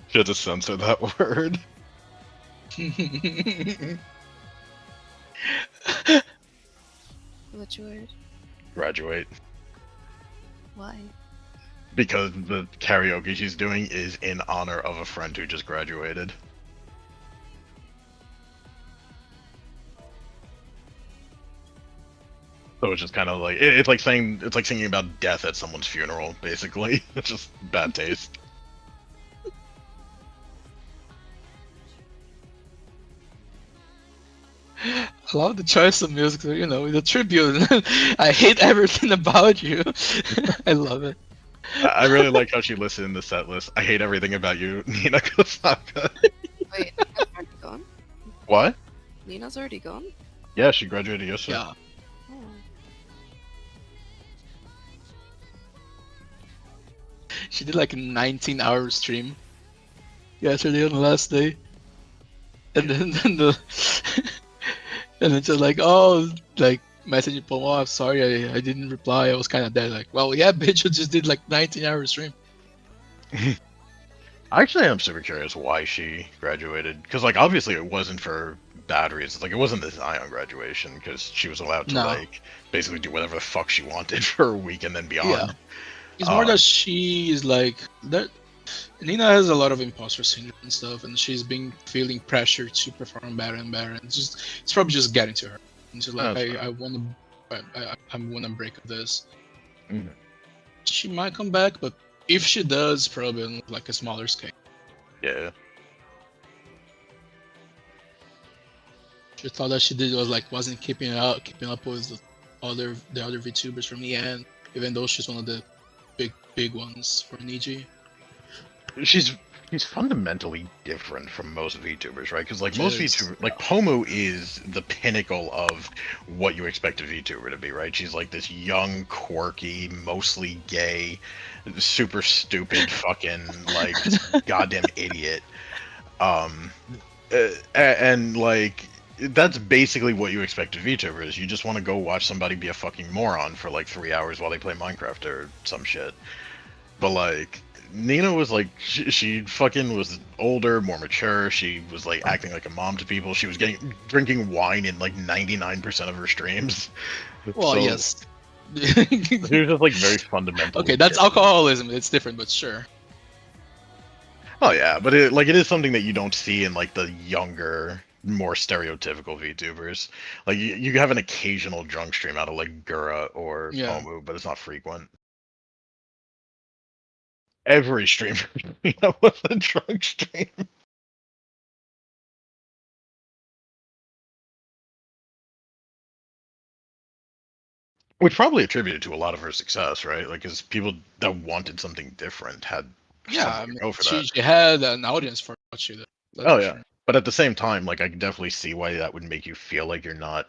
Should have censored that word. Which word? Graduate. Why? Because the karaoke she's doing is in honor of a friend who just graduated. So it's just kind of like it's like singing about death at someone's funeral, basically. It's just bad taste. I love the choice of music. You know, the tribute. I hate everything about you. I love it. I really like how she listed in the set list. I hate everything about you, Nina Kosaka. Wait, Nina's already gone? What? Nina's already gone? Yeah, she graduated yesterday. Yeah. Oh. She did like a 19-hour stream yesterday on the last day, and then and then just like, oh, like messaging Pomo, oh, I'm sorry, I didn't reply. I was kind of dead. Like, well, yeah, bitch, you just did like 19-hour stream. Actually, I'm super curious why she graduated. Because, like, obviously it wasn't for bad reasons. Like, it wasn't the Zion graduation, because she was allowed to, No. like, basically do whatever the fuck she wanted for a week and then beyond. Yeah. It's more that she is like that. Nina has a lot of imposter syndrome and stuff, and she's been feeling pressure to perform better and better. And it's probably just getting to her. And she's like, That's I want to, I want to break this. Mhm. She might come back, but if she does, probably on like a smaller scale. Yeah. She thought that she did was like wasn't keeping up with the other VTubers from the end, even though she's one of the big ones for Niji. She's fundamentally different from most VTubers, right? Because like most She is, VTubers, like Pomu is the pinnacle of what you expect a VTuber to be, right? She's like this young, quirky, mostly gay, super stupid, fucking like goddamn idiot. And like that's basically what you expect of VTubers. You just want to go watch somebody be a fucking moron for like 3 hours while they play Minecraft or some shit. But like Nina was like she fucking was older, more mature. She was like acting like a mom to people. She was drinking wine in like 99% of her streams. well, So, yes. She was just like very fundamental. Okay, that's alcoholism. It's different, but sure. Oh yeah, but it is something that you don't see in like the younger, more stereotypical VTubers. Like you have an occasional drunk stream out of like Gura or Yeah. Pomu, but it's not frequent. Every streamer was a drunk stream. Which probably attributed to a lot of her success, right? Like, because people that wanted something different had Yeah, I something mean, to go for that. she had an audience for what she did. That's Oh for yeah, sure. but at the same time, like I can definitely see why that would make you feel like you're not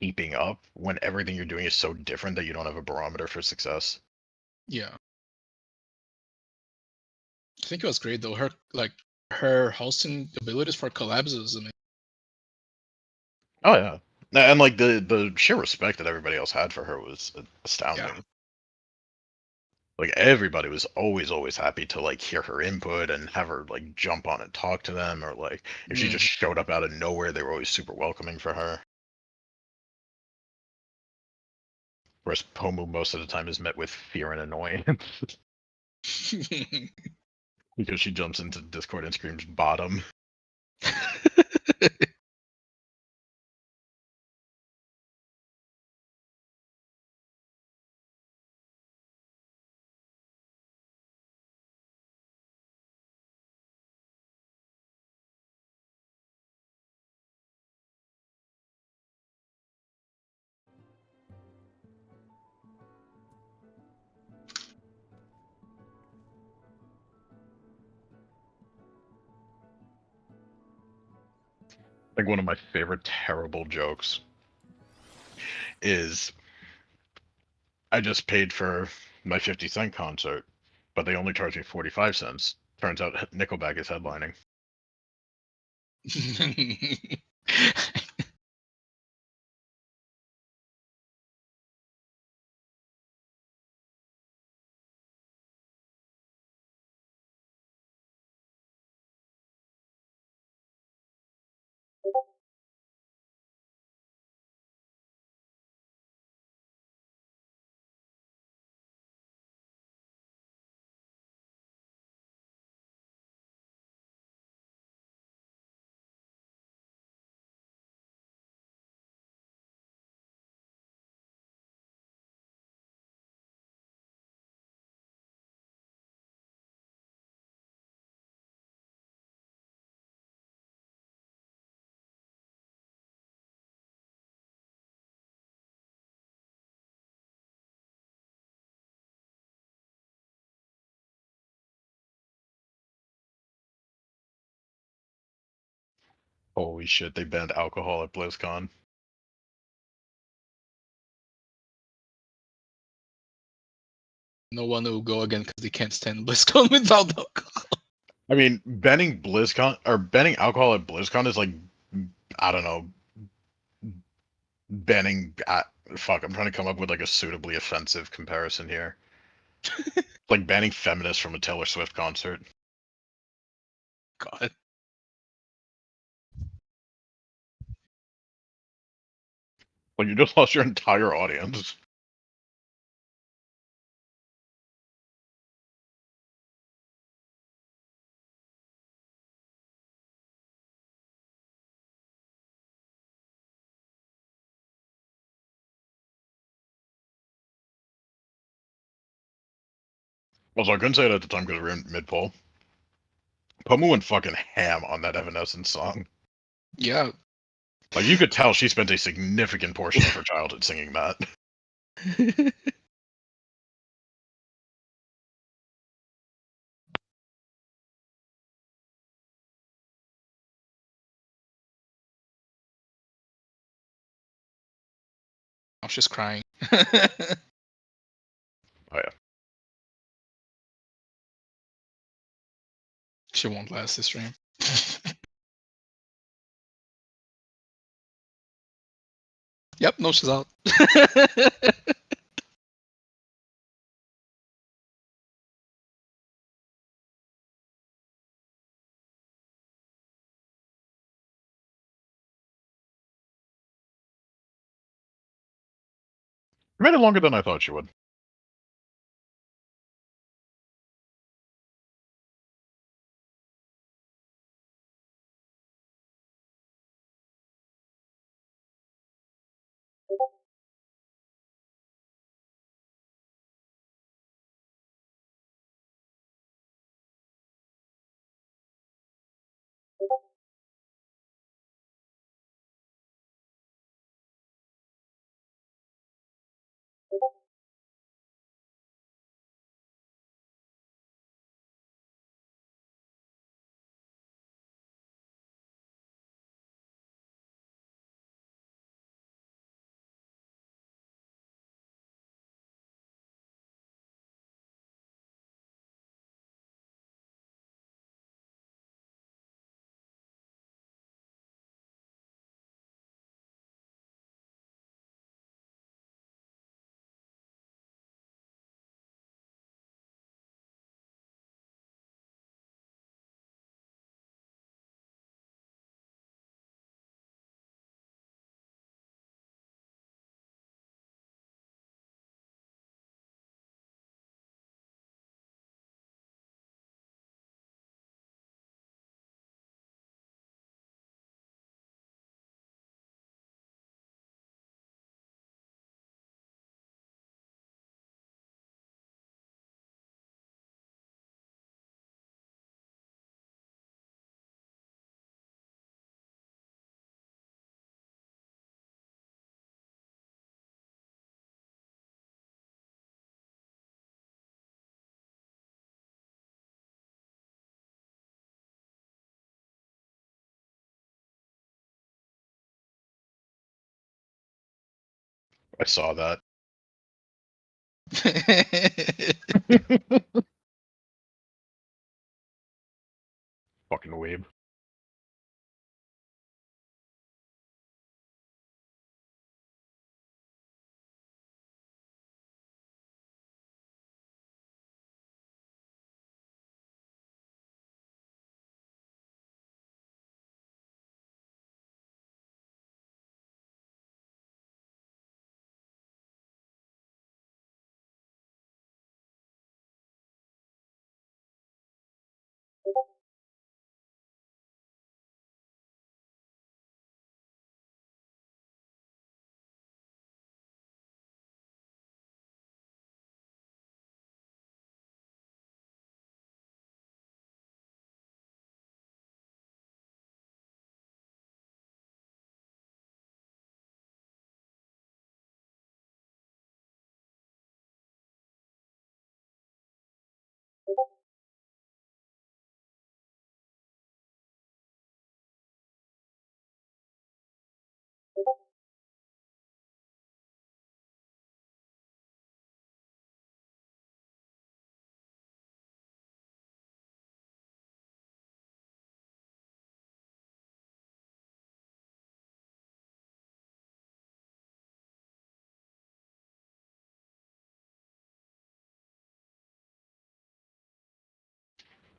keeping up when everything you're doing is so different that you don't have a barometer for success. Yeah. I think it was great though. Her hosting abilities for collabs is amazing. Oh yeah, and like the sheer respect that everybody else had for her was astounding. Yeah. Like everybody was always happy to like hear her input and have her like jump on and talk to them, or like if she just showed up out of nowhere, they were always super welcoming for her. Whereas Pomu most of the time is met with fear and annoyance because she jumps into Discord and screams bottom. Like one of my favorite terrible jokes is I just paid for my 50 Cent concert, but they only charged me 45 cents. Turns out Nickelback is headlining. Holy shit, they banned alcohol at BlizzCon. No one will go again because they can't stand BlizzCon without alcohol. I mean, banning BlizzCon or banning alcohol at BlizzCon is like, I don't know, banning. Fuck, I'm trying to come up with like a suitably offensive comparison here. Like banning feminists from a Taylor Swift concert. God. Like you just lost your entire audience. Also, I couldn't say it at the time because we were in mid-poll. Pomu went fucking ham on that Evanescence song. Yeah. Like you could tell she spent a significant portion of her childhood singing that. I'm just crying. Oh yeah. She won't last this stream. Yep, no, she's out. You made it longer than I thought you would. I saw that. Fucking weeb.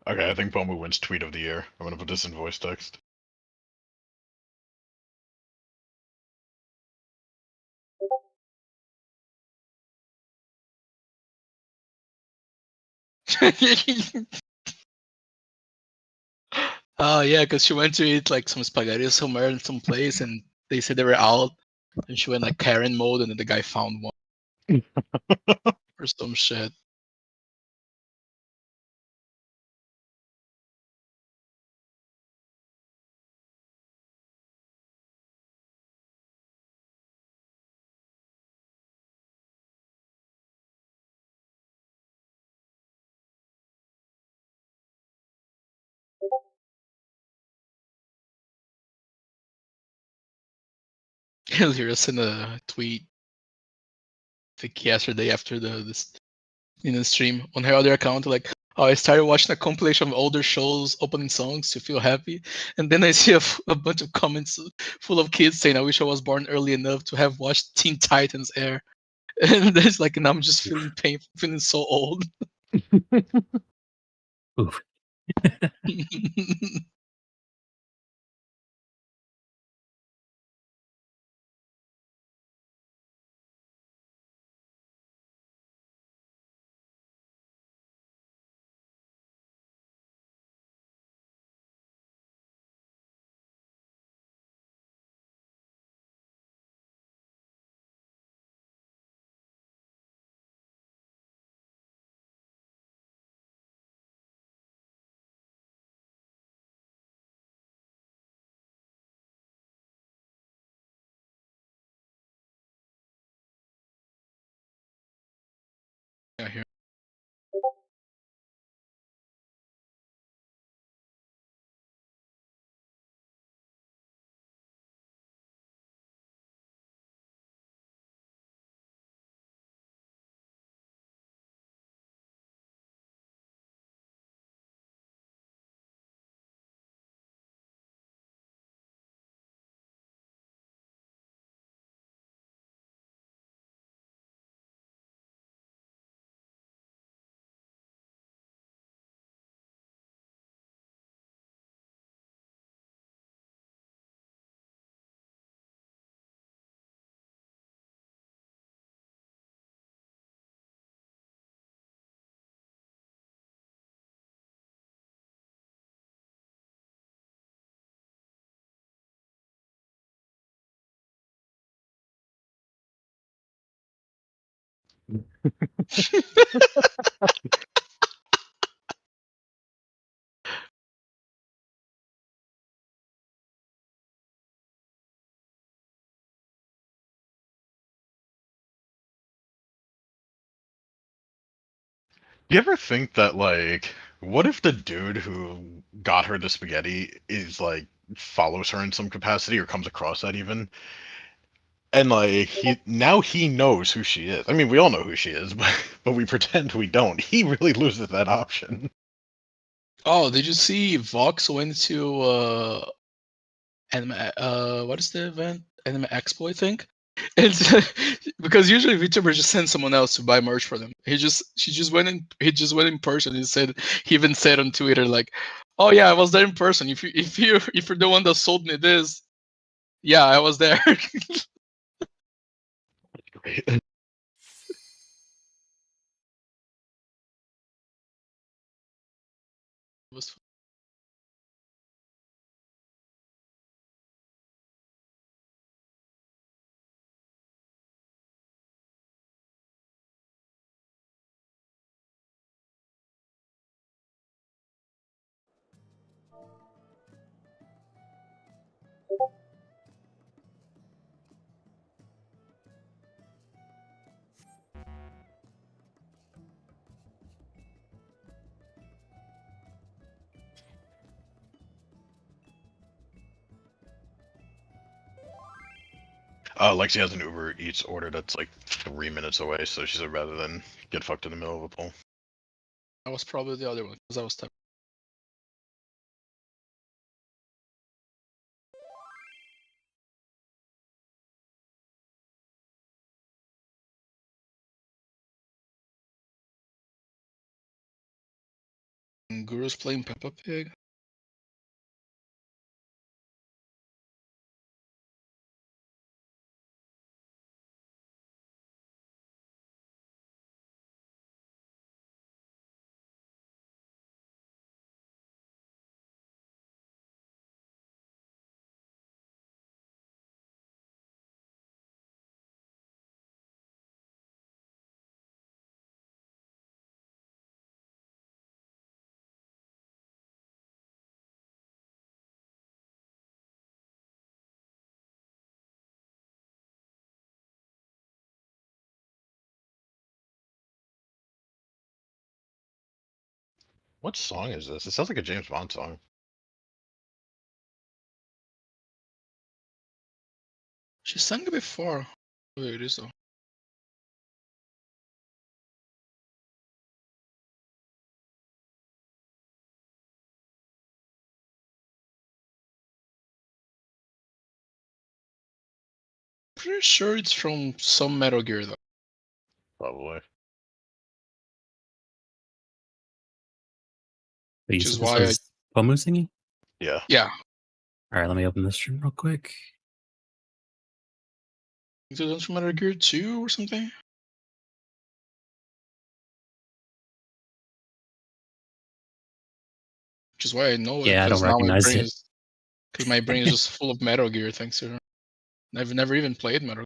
Okay, I think Pomu wins tweet of the year. I'm gonna put this in voice text. Oh yeah, because she went to eat like some spaghetti somewhere in some place, and they said they were out, and she went like Karen mode, and then the guy found one or some shit. Lyra sent a tweet, I think yesterday after this stream on her other account, like, oh, I started watching a compilation of older shows opening songs to feel happy, and then I see a bunch of comments full of kids saying, I wish I was born early enough to have watched Teen Titans air. And there's like, and I'm just feeling painful, feeling so old. Oof. Yeah, here. Do you ever think that, like, what if the dude who got her the spaghetti is like follows her in some capacity or comes across that even? And like he knows who she is. I mean, we all know who she is, but we pretend we don't. He really loses that option. Oh, did you see Vox went to Anime, what is the event? Anime Expo, I think. And because usually VTubers just send someone else to buy merch for them. He just went in person. He even said on Twitter like, "Oh yeah, I was there in person. If you're the one that sold me this, yeah, I was there." Great. It was Lexi has an Uber Eats order that's like 3 minutes away, so she said rather than get fucked in the middle of a poll. that was probably the other one because I was typing. Guru's playing Peppa Pig. What song is this? It sounds like a James Bond song. She sang it before. Wait, it is though. Pretty sure it's from some Metal Gear though. Probably. But you Which is said this why was Pomu singing? Yeah. Yeah. All right, let me open this stream real quick. Is it from Metal Gear 2 or something? Which is why I know it. Yeah, I don't Because now my recognize brain it. is because my brain is just full of Metal Gear thanks to her. I've never even played Metal Gear.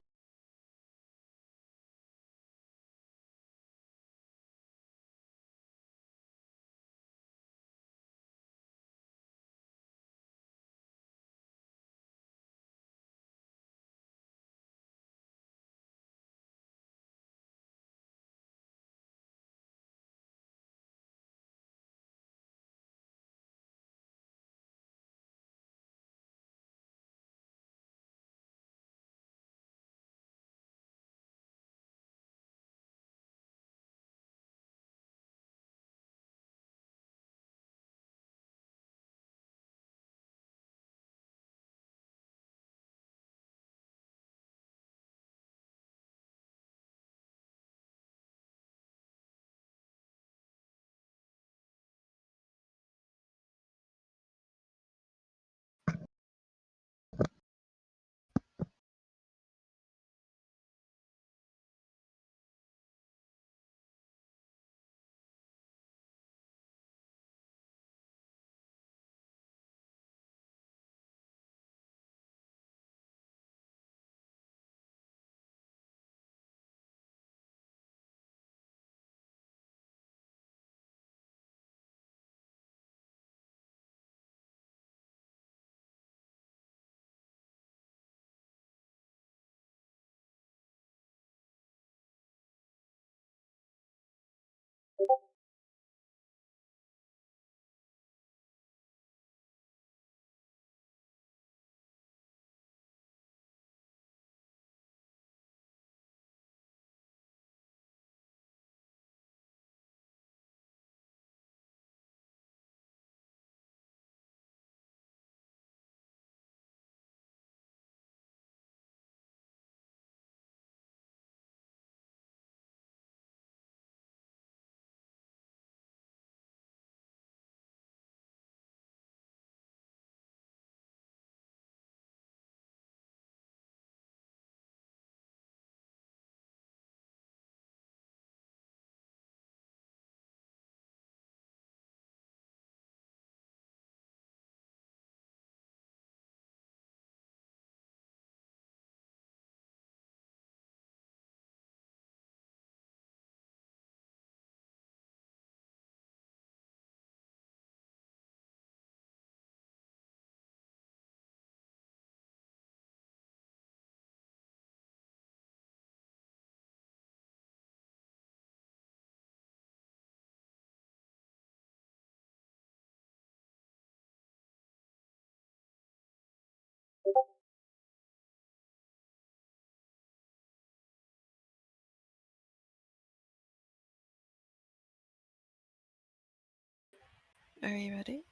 Are you ready?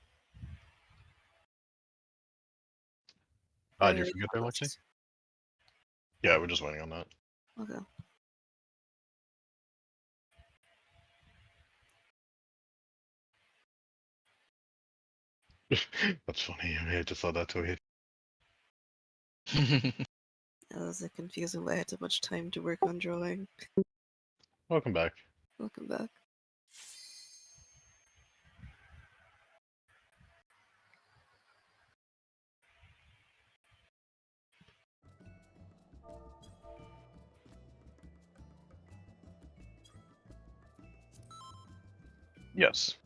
Did you forget there, Lexi? Yeah, we're just waiting on that. Okay. That's funny. I just saw that tweet. That was a confusing way I had too much time to work on drawing. Welcome back. Welcome back. Yes.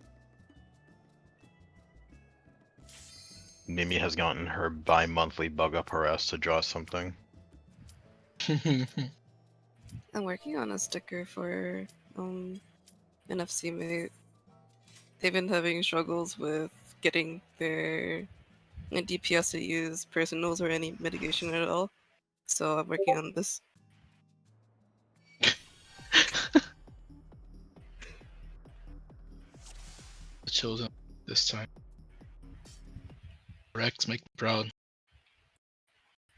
Mimi has gotten her bi-monthly bug up her ass to draw something. I'm working on a sticker for an FC mate. They've been having struggles with getting their DPS to use personals or any mitigation at all. So I'm working on this. Chosen this time. Rex, make me proud.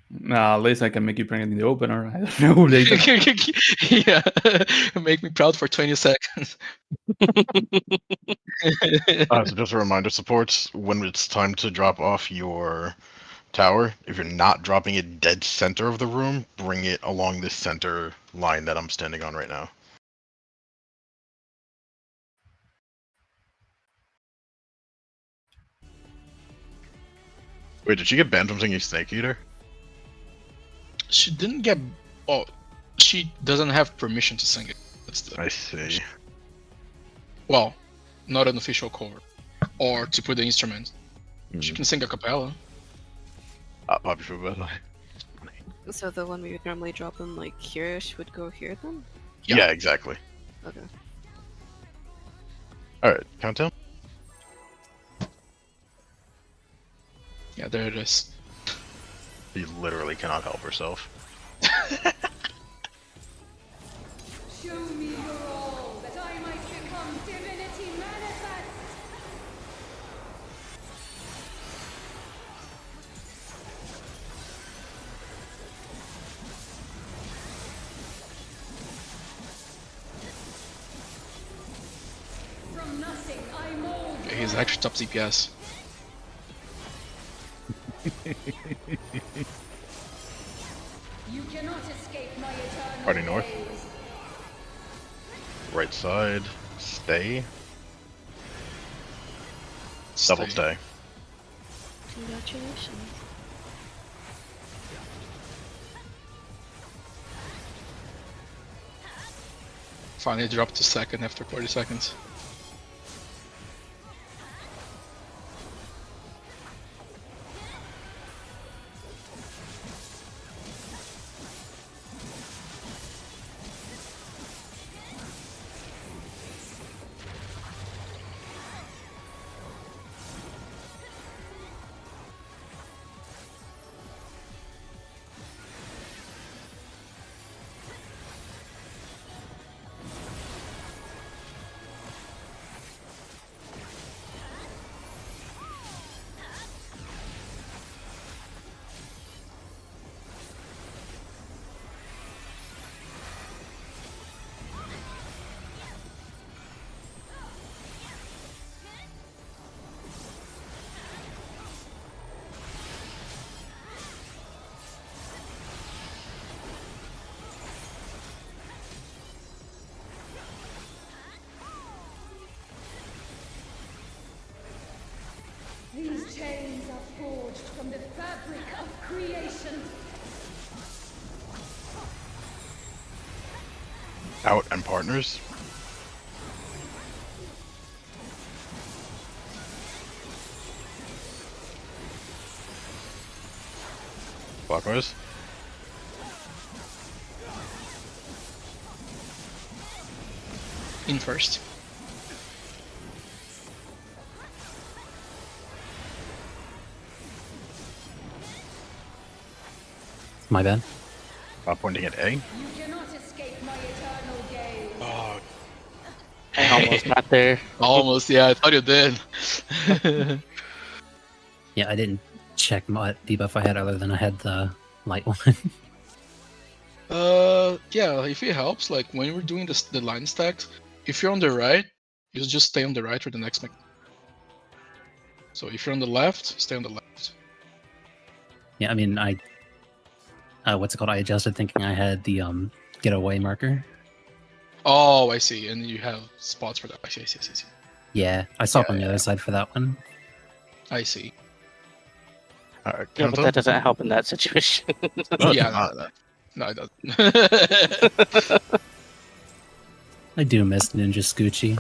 Nah, at least I can make you bring it in the opener. I don't know later. Yeah, make me proud for 20 seconds. So just a reminder, supports, when it's time to drop off your tower, if you're not dropping it dead center of the room, bring it along this center line that I'm standing on right now. Wait, did she get banned from singing Snake Eater? She didn't get. Oh, she doesn't have permission to sing it. That's the. I see. Well, not an official cover, or to put the instrument. She can sing a cappella. Poppy for bed. So the one we would normally drop in like here-ish would go here then? Yeah, exactly. Okay. Alright, countdown? Yeah, there it is. She literally cannot help herself. Show me your all, that I might become divinity manifest! From nothing I mold. Okay, he's actually top CPS. You cannot escape my eternal Party north. gaze. Right side. Stay. Double stay. Congratulations. Finally dropped to second after 40 seconds. These chains are forged from the fabric of creation. Out and partners. Clockwise. In first. My bad. Pointing at A. You cannot escape my eternal gaze. Oh, I almost got there. Almost, yeah, I thought you did. Yeah, I didn't check what debuff I had other than I had the light one. Yeah, if it helps, like when we're doing this, the line stacks, if you're on the right, you just stay on the right for the next mech. So if you're on the left, stay on the left. Yeah, I mean, what's it called? I adjusted thinking I had the getaway marker. Oh, I see. And you have spots for that. I see. Yeah, I saw up on the Yeah. other side for that one. I see. Alright, Yeah, but that doesn't help in that situation. No, it's Yeah, not. no, it doesn't. I do miss Ninja Scoochie.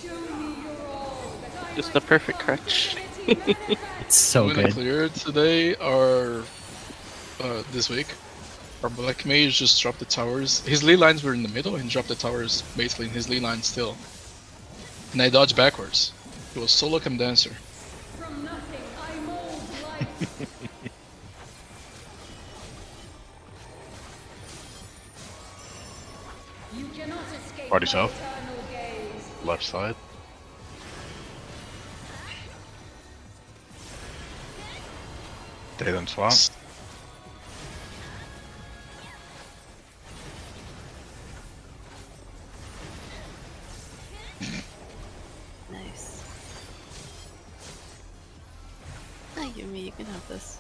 Show me your all, that I Just might the perfect become crutch. divinity manifest. It's so When I good. cleared today, or this week, our Black Mage just dropped the towers. His ley lines were in the middle, and dropped the towers basically in his ley line still. And I dodged backwards. It was Solo Cam Dancer. From nothing, I mold life. You cannot escape Party my south. eternal gaze. Left side. They then swap. Nice. Hi, Yumi, you can have this.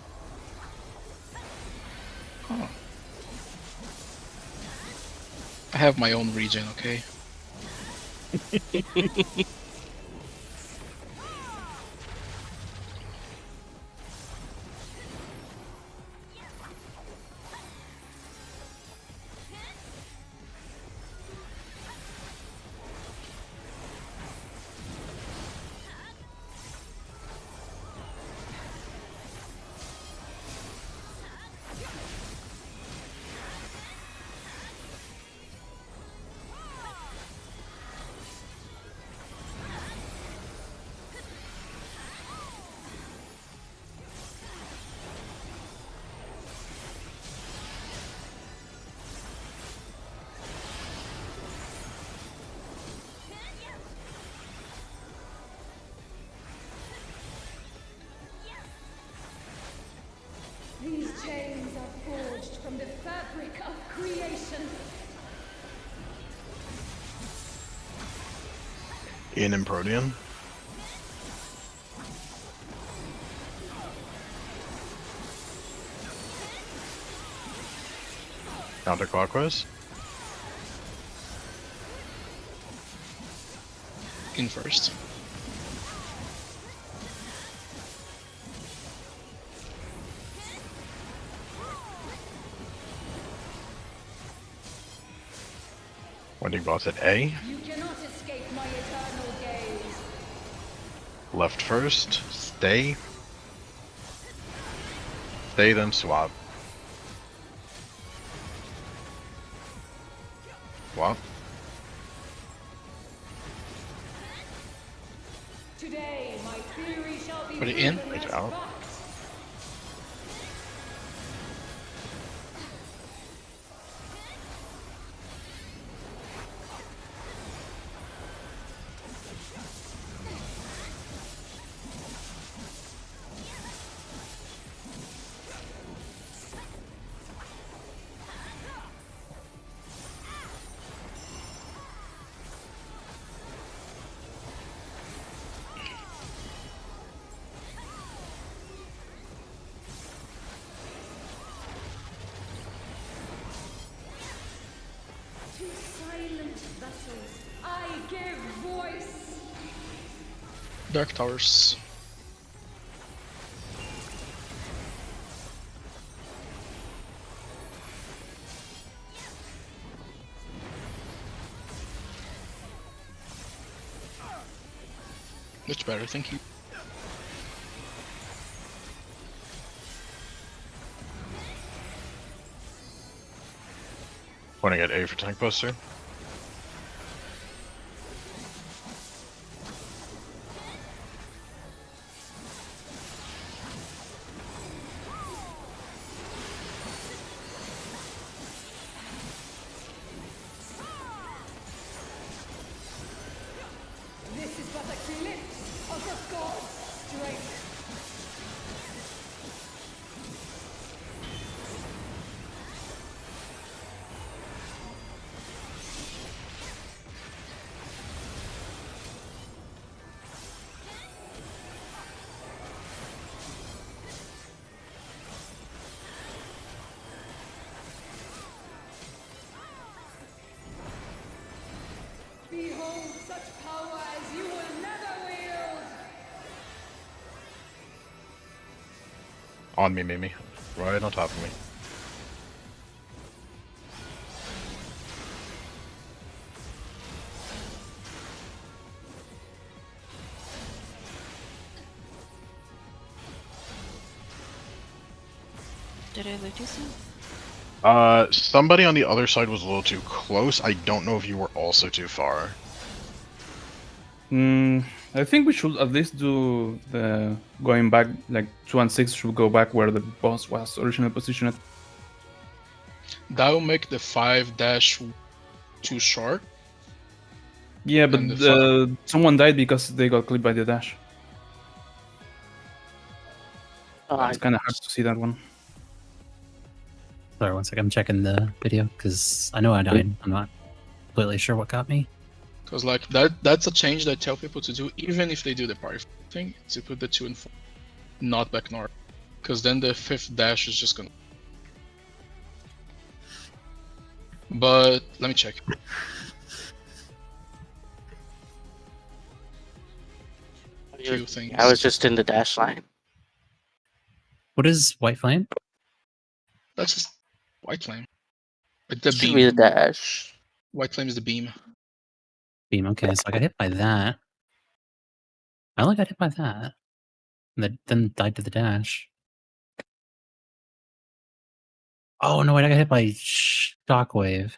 Oh. I have my own regen, okay? These chains are forged from the fabric of creation. In and Protean. Counterclockwise. In first. Wending boss at A. You cannot escape my eternal gaze. Left first. Stay. Stay, then swap. Swap. Today, my theory shall be Put it in. proven Wait, as out. fact. To silent vessels, I give voice. Dark Towers. Much better, thank you. Pointing at A for tank buster. This is but a glimpse of the god's strength. On me, Mimi. Right on top of me. Did I loot you some? Somebody on the other side was a little too close. I don't know if you were also too far. I think we should at least do the going back, like 2 and 6 should go back where the boss was originally positioned. That will make the 5 dash too short. Yeah, but And the someone died because they got clipped by the dash. It's kind of hard to see that one. Sorry, one second. I'm checking the video because I know I died. I'm not completely sure what got me. Because like that's a change that I tell people to do even if they do the party thing, to put the 2 and 4 not back north. Because then the 5th dash is just gonna. But let me check. Few things. I was just in the dash line. What is White Flame? That's just White Flame. Like the Should be the beam. dash. White Flame is the beam. Beam. Okay, so I got hit by that. I only got hit by that. And then died to the dash. Oh no, wait, I got hit by Shockwave.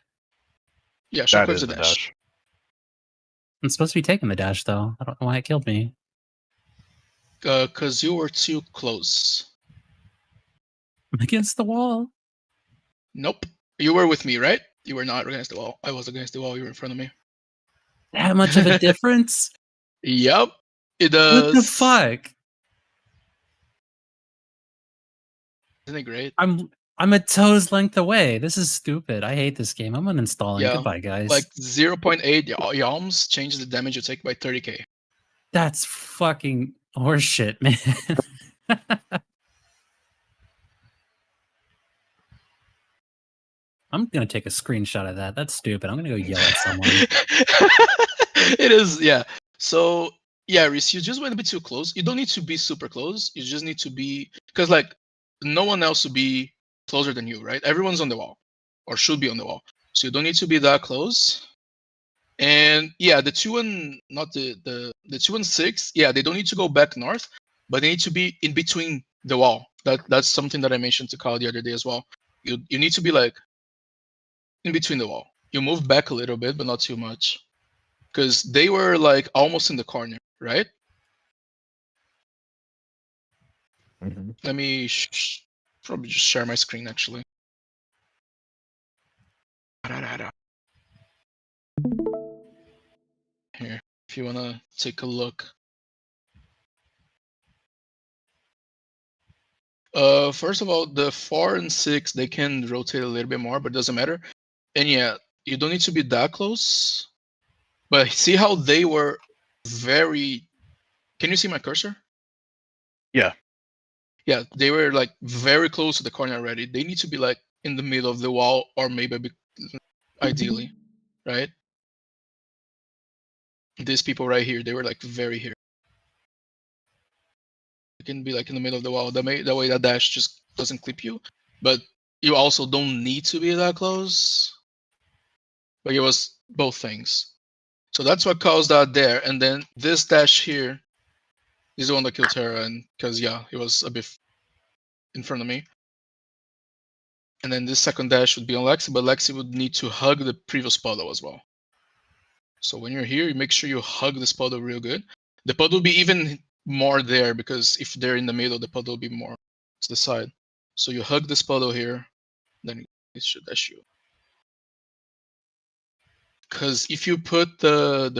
Yeah, That Shockwave's is the the dash. dash. I'm supposed to be taking the dash though. I don't know why it killed me. Because you were too close. I'm against the wall. Nope. You were with me, right? You were not against the wall. I was against the wall. You were in front of me. That much of a difference? Yep. It does. What the fuck? Isn't it great? I'm a toe's length away. This is stupid. I hate this game. I'm uninstalling. Yeah, Goodbye, guys. Like 0.8 yalms changes the damage you take by 30k. That's fucking horseshit, man. I'm gonna take a screenshot of that. That's stupid. I'm gonna go yell at someone. It is, yeah. So yeah, Reese, you just went a bit too close. You don't need to be super close. You just need to be, because like no one else will be closer than you, right? Everyone's on the wall, or should be on the wall. So you don't need to be that close. And yeah, the 2 and not the 2 and 6, yeah, they don't need to go back north, but they need to be in between the wall. That's something that I mentioned to Kyle the other day as well. You need to be like in between the wall. You move back a little bit, but not too much, because they were like almost in the corner, right? Mm-hmm. Let me probably just share my screen actually. Here, if you wanna take a look. First of all, the 4 and 6 they can rotate a little bit more, but it doesn't matter. And yeah, you don't need to be that close. But see how they were very. Can you see my cursor? Yeah. Yeah, they were like very close to the corner already. They need to be like in the middle of the wall, or maybe a bit, ideally, right? These people right here, they were like very here. You can be like in the middle of the wall. That way that dash just doesn't clip you. But you also don't need to be that close. But it was both things. So that's what caused that there. And then this dash here is the one that killed Terra, and because yeah, he was a bit in front of me. And then this second dash would be on Lexi, but Lexi would need to hug the previous puddle as well. So when you're here, you make sure you hug this puddle real good. The puddle will be even more there, because if they're in the middle, the puddle will be more to the side. So you hug this puddle here, then it should dash you. Because if you put the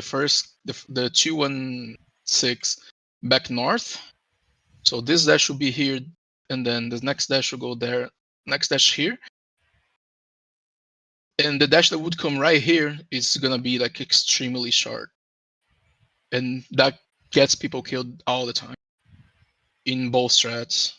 2 and 6 back north, so this dash should be here, and then the next dash will go there, next dash here, and the dash that would come right here is gonna be like extremely short, and that gets people killed all the time in both strats.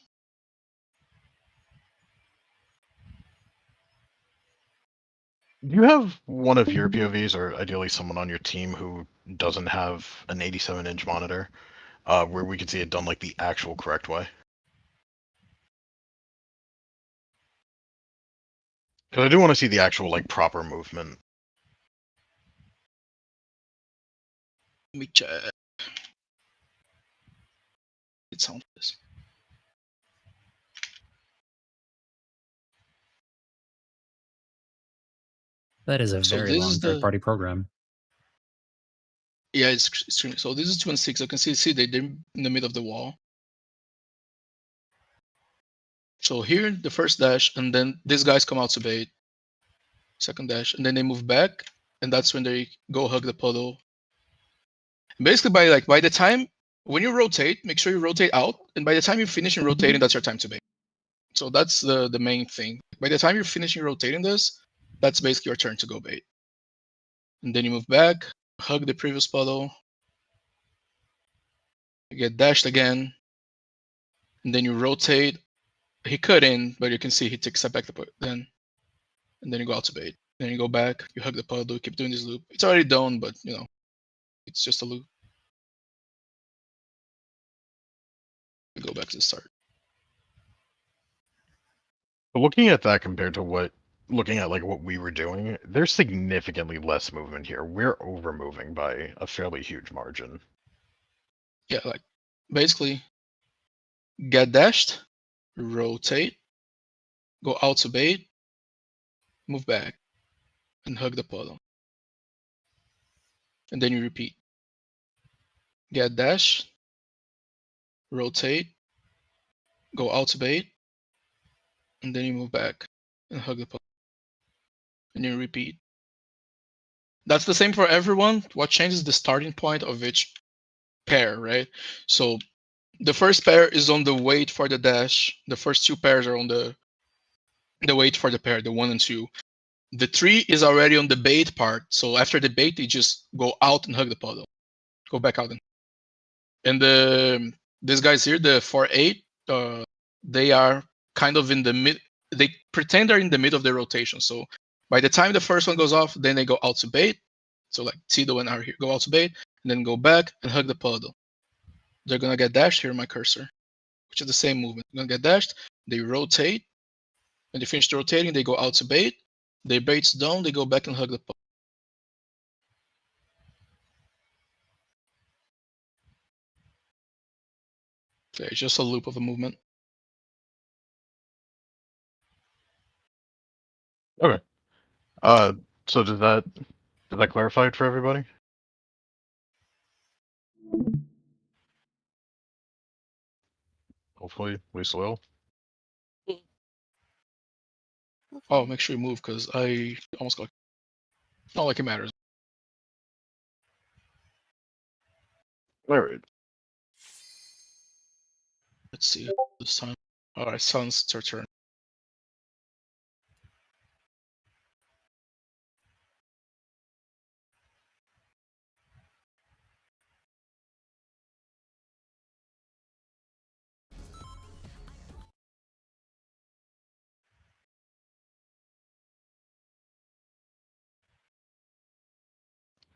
Do you have one of your POVs, or ideally someone on your team who doesn't have an 87-inch monitor, where we could see it done like the actual correct way? Because I do want to see the actual like proper movement. Let me check. It sounds this. That is a So very this long is the- third-party program. Yeah, it's extremely. So this is 2 and 6. You can see they're in the middle of the wall. So here, the first dash, and then these guys come out to bait. Second dash, and then they move back, and that's when they go hug the puddle. Basically, by the time when you rotate, make sure you rotate out, and by the time you're finishing rotating, that's your time to bait. So that's the main thing. By the time you're finishing rotating this, that's basically your turn to go bait. And then you move back, hug the previous puddle, you get dashed again, and then you rotate. He cut in, but you can see he takes a step back then, and then you go out to bait. Then you go back, you hug the puddle, you keep doing this loop. It's already done, but you know, it's just a loop. You go back to the start. But looking at that compared to looking at like what we were doing, there's significantly less movement here. We're over moving by a fairly huge margin. Yeah, like basically get dashed, rotate, go out to bait, move back, and hug the puddle. And then you repeat. Get dash, rotate, go out to bait, and then you move back and hug the puddle. And you repeat. That's the same for everyone. What changes the starting point of each pair, right? So the first pair is on the wait for the dash. The first 2 pairs are on the wait for the pair, the 1 and 2. The 3 is already on the bait part. So after the bait, they just go out and hug the puddle. Go back out. And these guys here, the 4-8, they are kind of in the mid. They pretend they're in the middle of the rotation. So by the time the first one goes off, then they go out to bait. So like Tito and R here go out to bait, and then go back and hug the puddle. They're gonna get dashed here, my cursor, which is the same movement. They're gonna get dashed. They rotate. When they finish rotating, they go out to bait. They bait's done. They go back and hug the puddle. Okay, it's just a loop of a movement. Okay. So does that clarify it for everybody? Hopefully, at least will. Oh, make sure you move because I almost got. Not like it matters. All right. Let's see this time. All right, Sun's it's your turn.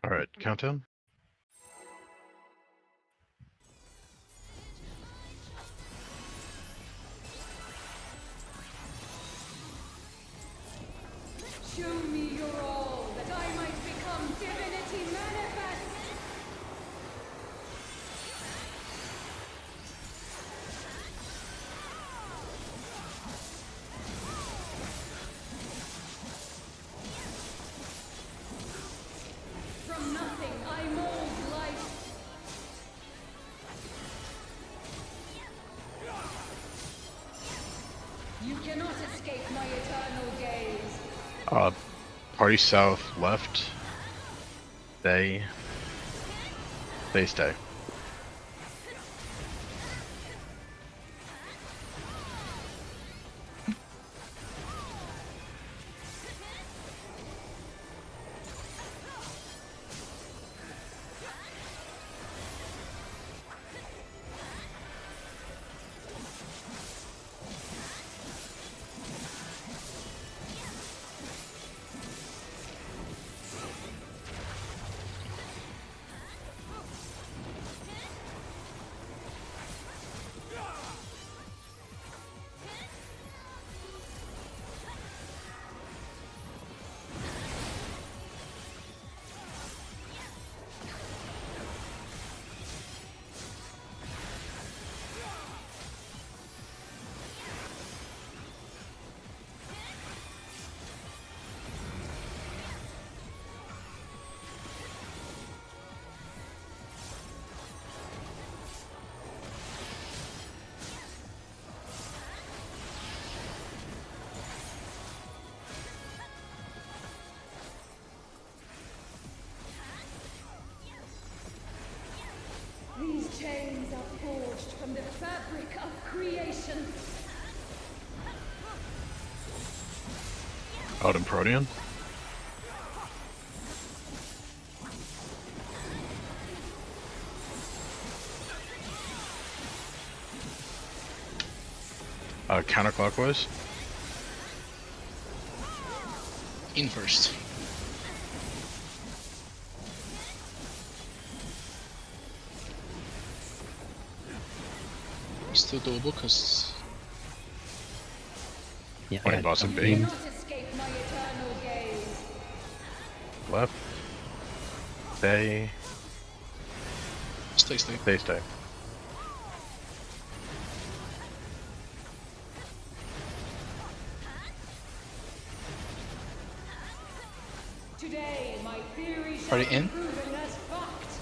All right. Countdown. Show me your all, that I might become divinity manifest! From nothing I mold life. You cannot escape my eternal gaze. Party south left. They stay. Out in Protean. Counterclockwise. In first. Still doable because Yeah, Right, I got boss and beam. B. Not escape my eternal gaze. Left. Stay. stay. Stay. Today, my theory shall Party be in? proven as fact.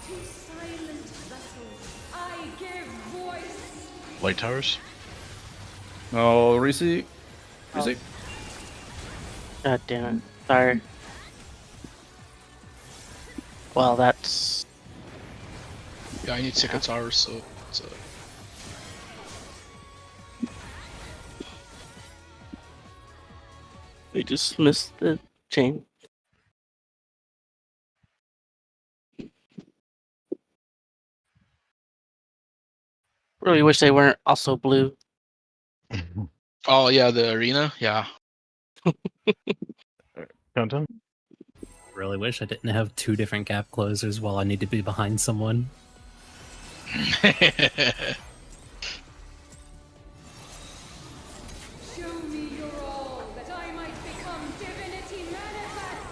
To silent vessels, I give voice. Light towers. No, Rizzy. Rizzy. God damn it. Sorry. Well, that's Yeah, I need second tower, so it's we just missed the chain. Really wish they weren't also blue. oh yeah, the arena, yeah. Countdown. Really wish I didn't have two different gap closers while I need to be behind someone. Show me your all, that I might become divinity manifest.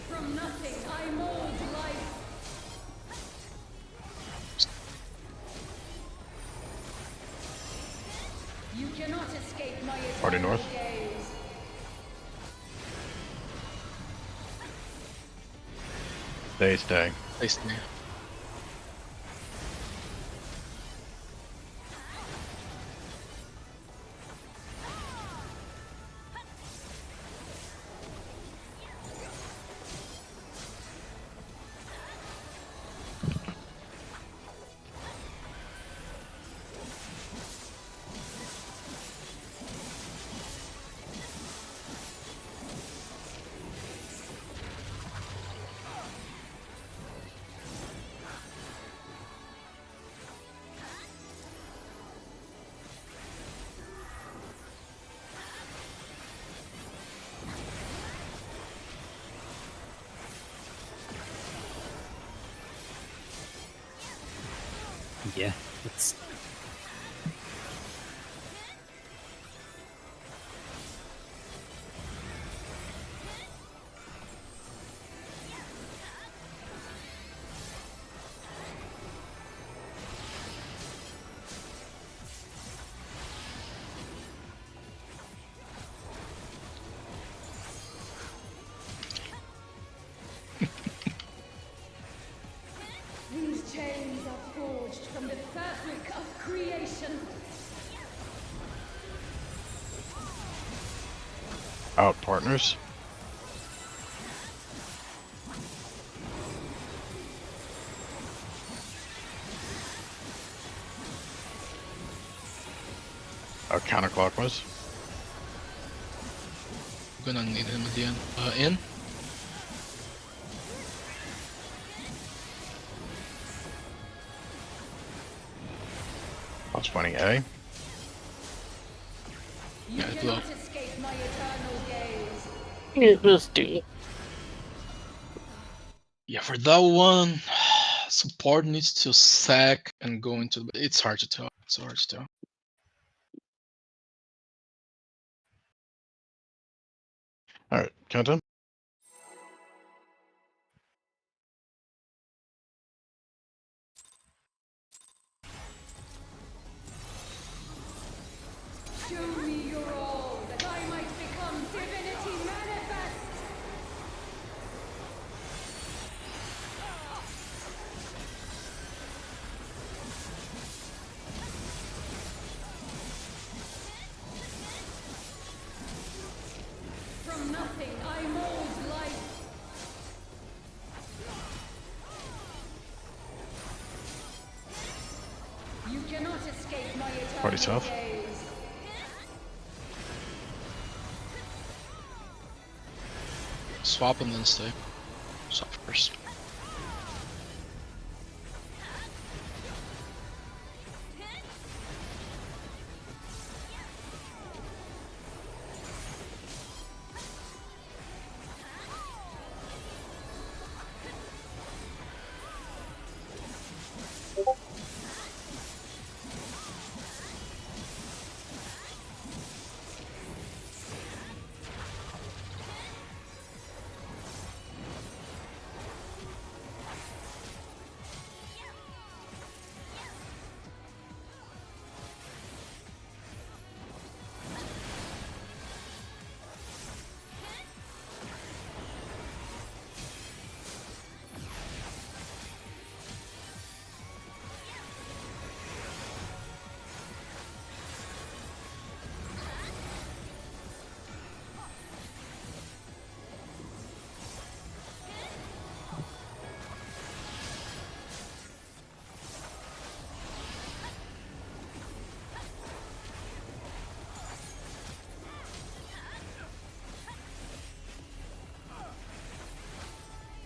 From nothing, I mold life. You cannot escape my Party eternal north. gaze. Stay. Stay. Yeah, it's These chains are forged from the fabric of creation. Out partners. Counterclockwise. Gonna need him at the end. In. I was pointing A. You Yeah, it cannot escape my eternal gaze. Yeah, just do it. Yeah, for that one, support needs to sack and go into. It's hard to tell. It's hard to tell. All right, countdown. Show me your all, that I might become divinity manifest! From nothing I mold life. You cannot escape my eternal Party south. gaze. Swap and then stay. Swap first.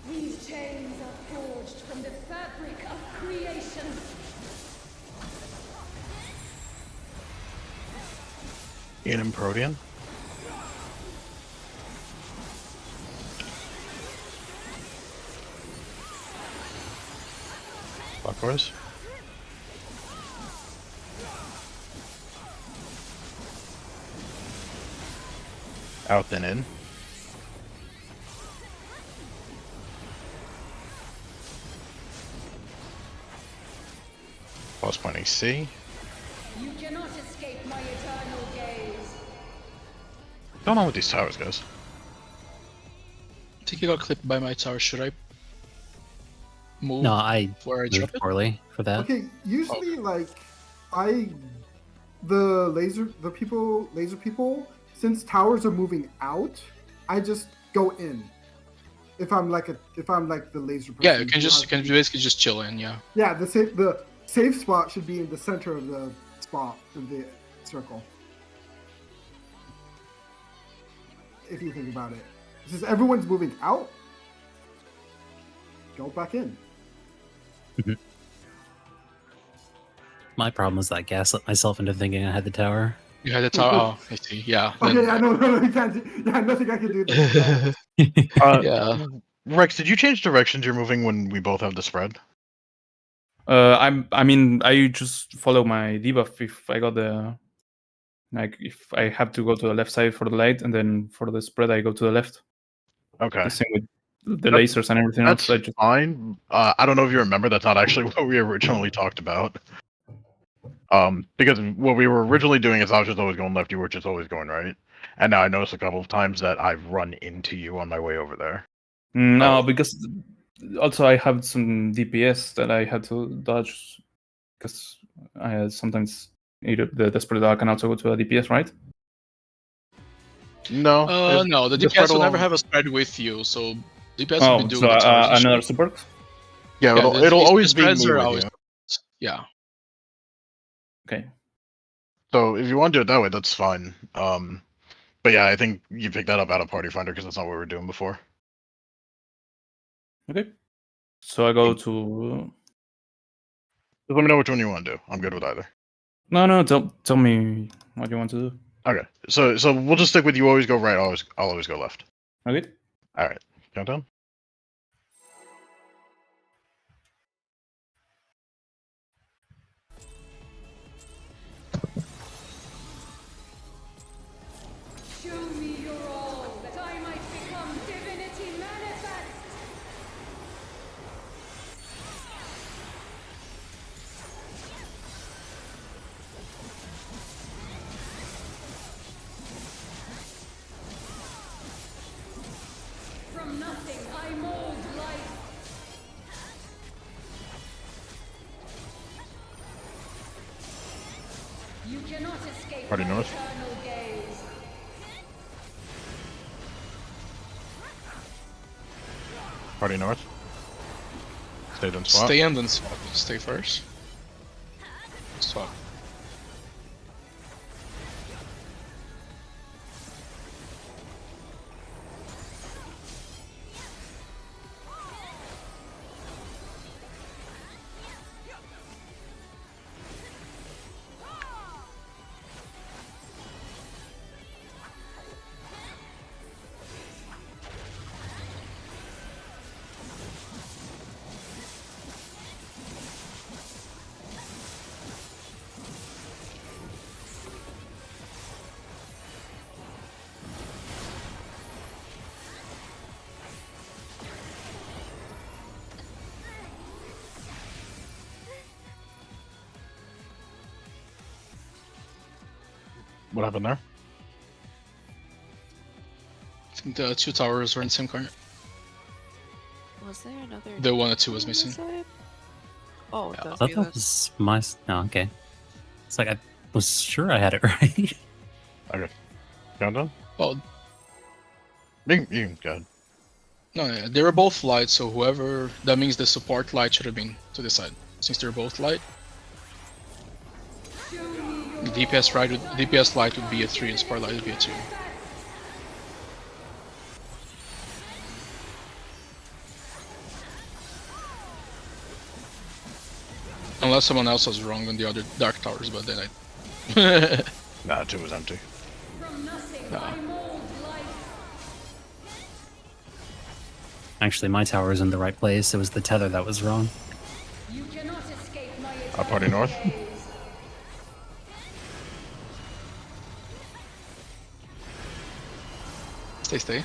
These chains are forged from the fabric of creation. Ian and Protean. Clockwise. Out then in. Pause pointing C. You cannot escape my eternal gaze. What's going on with these towers, guys? I think you got clipped by my tower. Should I move No, I where I drop moved it? poorly for that. Okay, usually like the laser people, since towers are moving out, I just go in. If I'm like the laser person. Yeah, you can basically just chill in. Yeah. Yeah, the safe spot should be in the center of the spot of the circle. If you think about it. Since everyone's moving out, go back in. My problem was that I gaslit myself into thinking I had the tower. You had the tower. Oh, I see. Yeah. Okay, then- yeah, no, you can't do, yeah, nothing I can do. yeah. Rex, did you change directions you're moving when we both have the spread? I just follow my debuff if I got the, like, if I have to go to the left side for the light, and then for the spread I go to the left. Okay. The same with the That's- lasers and everything That's else. I just, fine. I don't know if you remember, that's not actually what we originally talked about. Because what we were originally doing is I was just always going left, you were just always going right. And now I noticed a couple of times that I've run into you on my way over there. no, Oh. because also I have some DPS that I had to dodge because I sometimes the spread can also go to a DPS, right? No. No, the the DPS spread will never alone- have a spread with you, so DPS will be Oh, doing so the towers. another support. Yeah, Yeah, it'll the always be spreads me are with always- you. Yeah. Okay. So if you want to do it that way, that's fine. But yeah, I think you picked that up out of Party Finder because that's not what we were doing before. Okay. So I go to. Just let me know which one you want to do. I'm good with either. No. Tell me what you want to do. Okay, so we'll just stick with you always go right, I'll always go left. Okay. All right, countdown. Show me your all, that I might nothing I mold life. You cannot escape Party my north. eternal gaze. Party north. Stay then swap. Stay and then swap. Stay first. Swap. What happened there? I think the 2 towers were in the same corner. Was there another? The 1 and 2 was on this missing. side? Oh, it Yeah. I does thought be that that. was my. No, okay. It's like I was sure I had it right. Okay. Countdown? Oh, You can go ahead. no, yeah, they were both light, so whoever. That means the support light should have been to the side. Since they're both light. The DPS light would be a 3 and support light would be a 2. Unless someone else was wrong on the other dark towers, but then I. Nah, 2 was empty. From nothing No. I mold life. Actually, my tower was in the right place. It was the tether that was wrong. You cannot escape my eternal Party north. gaze. Stay.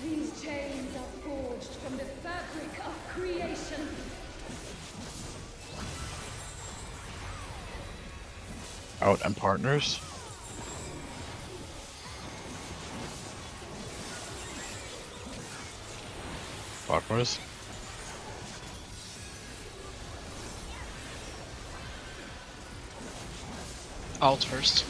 These chains are forged from the fabric of creation. Out and partners. Clockwise. Out first.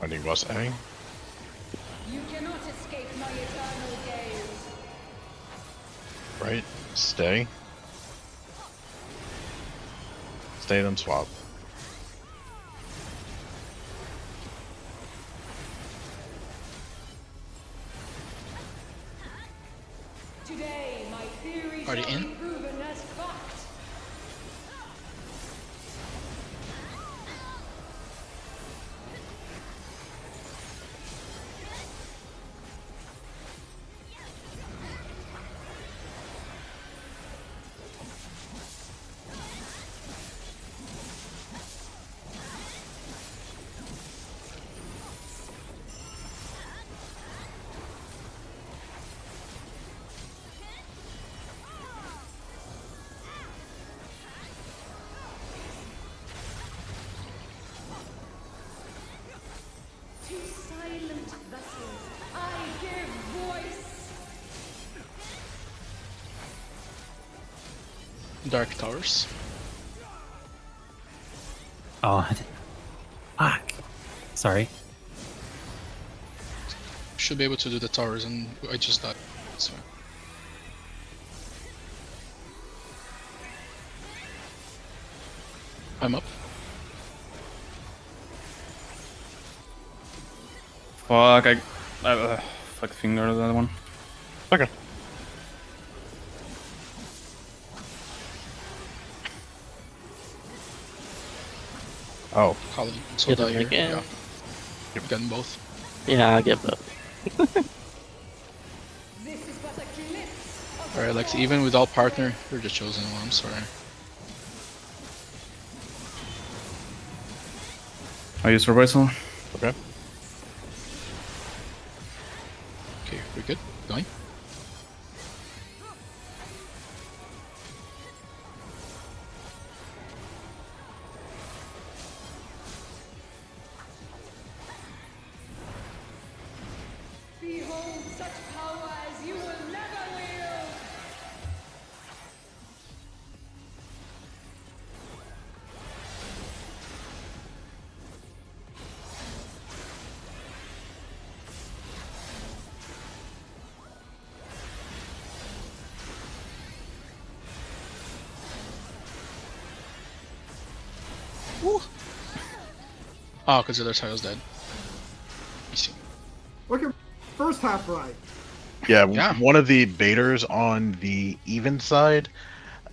I think was A. You cannot escape my eternal gaze. Right. Stay. Stay then swap. Today, my theory Are they shall in? be proven as fact. Dark Towers. Oh, fuck. Sorry. Should be able to do the towers, and I just died. That's fine. I'm up. Fuck, fuck finger that one. Okay. Oh, Colin, so Get die them here. again. Yeah. You've gotten both. Yeah, I'll get both. This is but a glimpse of Alright, Lexi, even without partner, you're the chosen one. I'm sorry. I use reversal. okay. Okay, we're good. Going. behold such power as you will never wield. Oh, because the other side was dead. I see. Okay, first half right. Yeah, Yeah. one of the baiters on the even side,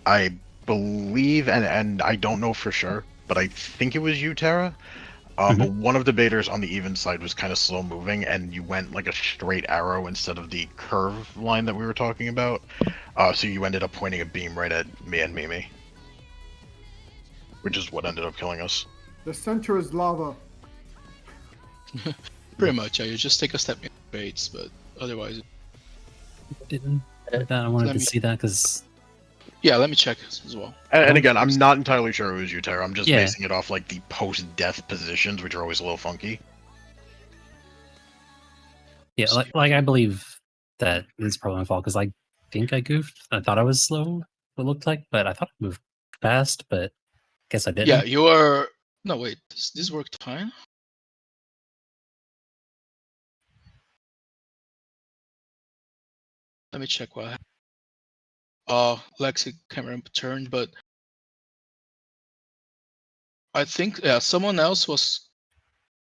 I believe, and I don't know for sure, but I think it was you, Tara. But one of the baiters on the even side was kind of slow moving, and you went like a straight arrow instead of the curve line that we were talking about. So you ended up pointing a beam right at me and Mimi, which is what ended up killing us. The center is lava. Pretty much, yeah. You just take a step in baits, but otherwise, Didn't that I wanted Let to me- see that because yeah. Let me check as well. And again, I'm not entirely sure it was you, Tara. I'm just Yeah. basing it off like the post-death positions, which are always a little funky. yeah, like I believe that it's probably my fault because I think I goofed. I thought I was slow. It looked like, but I thought I moved fast, but guess I didn't. Yeah, you are. No, wait. This worked fine. Let me check what happened. Lexi camera turned, but I think someone else was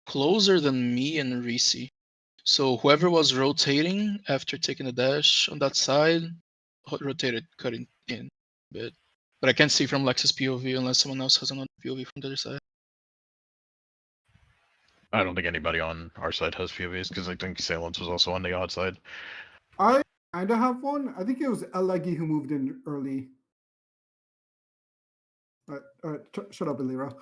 closer than me and Reese. So whoever was rotating after taking the dash on that side rotated, cutting in a bit. But I can't see from Lexi's POV unless someone else has another POV from the other side. I don't think anybody on our side has POVs because I think Salence was also on the odd side. I kind of have one. I think it was Elegi who moved in early. Shut up, Elira.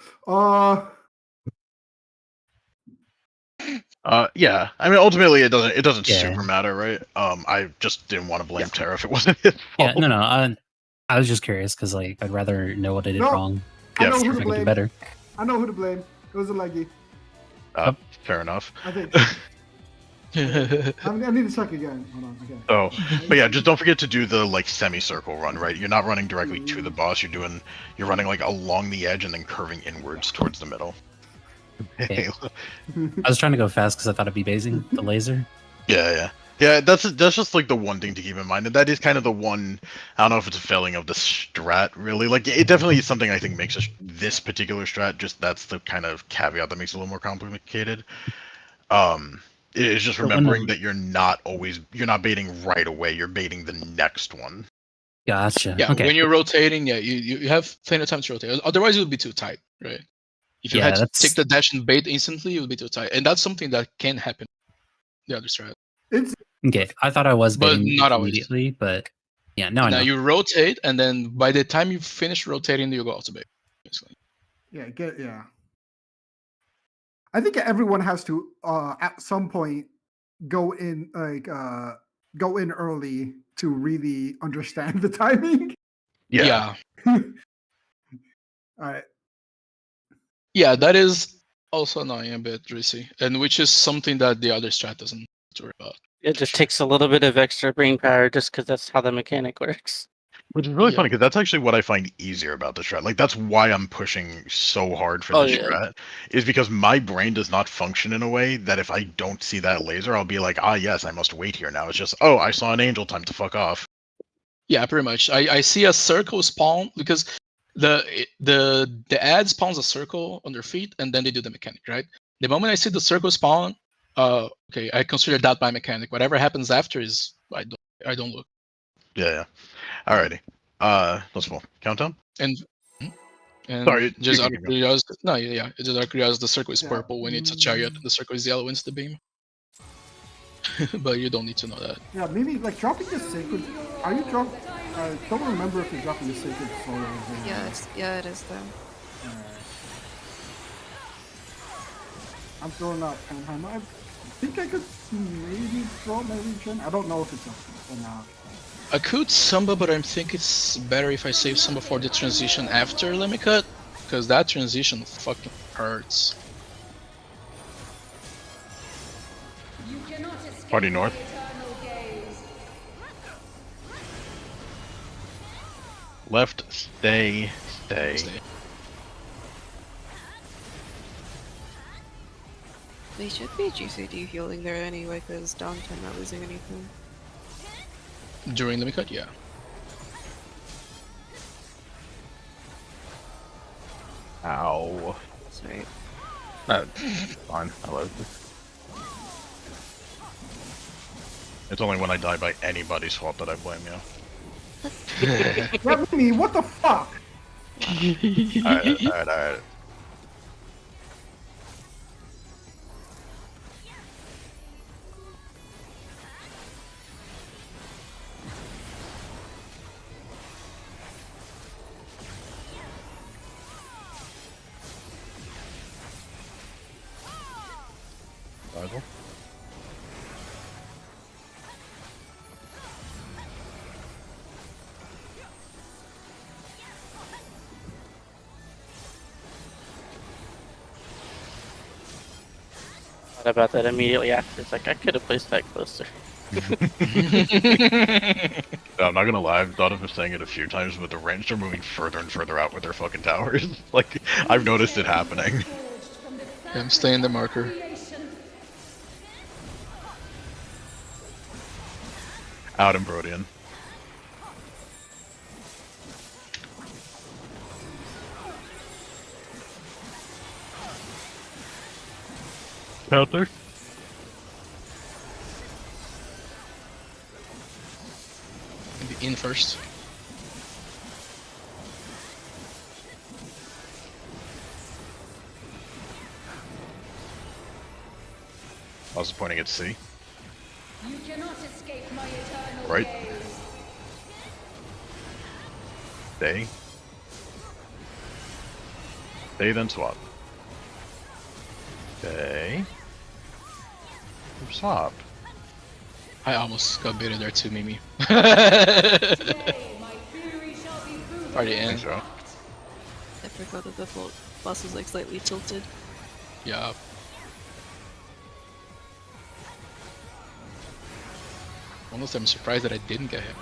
Yeah. I mean, ultimately, it doesn't Yeah. super matter, right? I just didn't want to blame Tara if it wasn't his Yeah, fault. no. I was just curious because like I'd rather know what I did No, wrong. I Yeah, know See who if to I can do blame. better. I know who to blame. It was Elegi. Fair enough. I think. I need to check again. Hold on. Okay. So, but yeah, just don't forget to do the like semicircle run, right? You're not running directly to the boss. You're running like along the edge and then curving inwards towards the middle. Okay. I was trying to go fast because I thought I'd be basing the laser. Yeah. That's just like the one thing to keep in mind, and that is kind of the one. I don't know if it's a failing of the strat, really. Like it definitely is something I think makes this particular strat. Just that's the kind of caveat that makes it a little more complicated. It's just So when remembering the- that you're not baiting right away. You're baiting the next one. Gotcha. Yeah, Okay. when you're rotating, yeah, you have plenty of time to rotate. Otherwise, it would be too tight, right? If you Yeah, had to that's- take the dash and bait instantly, it would be too tight, and that's something that can happen. The other strat. It's Okay. I thought I was But baiting not always. immediately, but yeah, now I Now know. you rotate, and then by the time you finish rotating, you go out to bait. Basically. yeah. I think everyone has to at some point go in early to really understand the timing. Yeah. All right. Yeah, that is also annoying a bit, Drizzy, and which is something that the other strat doesn't have to worry about. It just takes a little bit of extra brain power just because that's how the mechanic works. Which is really Yeah. funny because that's actually what I find easier about the strat. Like that's why I'm pushing so hard for Oh, this yeah. strat, is because my brain does not function in a way that if I don't see that laser, I'll be like, ah, yes, I must wait here now. It's just, oh, I saw an angel, time to fuck off. Yeah, pretty much. I see a circle spawn because the ad spawns a circle on their feet and then they do the mechanic, right? The moment I see the circle spawn, okay, I consider that my mechanic. Whatever happens after is I don't look. Yeah. Alrighty. Let's go. Countdown. And and Sorry, just you out can of go. curiosity, no, yeah, it's just out of curiosity, the circle is Yeah. purple when it's a chariot, the circle is yellow when it's the beam. But you don't need to know that. Yeah, maybe like dropping the sacred. Are you drop? I don't remember if you're dropping the sacred soul. Yeah, it is though. I'm throwing out Panheim. I think I could maybe throw my regen. I don't know if it's up or not. I could Samba, but I think it's better if I save Samba for the transition after Limit Cut, because that transition fucking hurts. You cannot escape Party north. my eternal gaze. Left. Stay. They should be GCD healing there anyway, because Downtown not losing anything. During Limit Cut, yeah. Ow. Sorry. Fine. I love this. It's only when I die by anybody's fault that I blame you. Yeah, me. What the fuck? Alright. Basil? Thought about that immediately after. It's like I could have placed that closer. No, I'm not gonna lie, I've thought of saying it a few times, but the Rangers are moving further and further out with their fucking towers. Like, I've noticed it happening. I'm staying the marker. Out in Brodian. Counter. Maybe in first. I was pointing at C. You cannot escape my eternal Right. gaze. Stay. Stay, then swap. Stay. Swap. I almost got baited there too, Mimi. Today, my fury shall be proven. Already in. Thanks, Joe. I forgot that the boss was like slightly tilted. Yeah. Almost I'm surprised that I didn't get hit.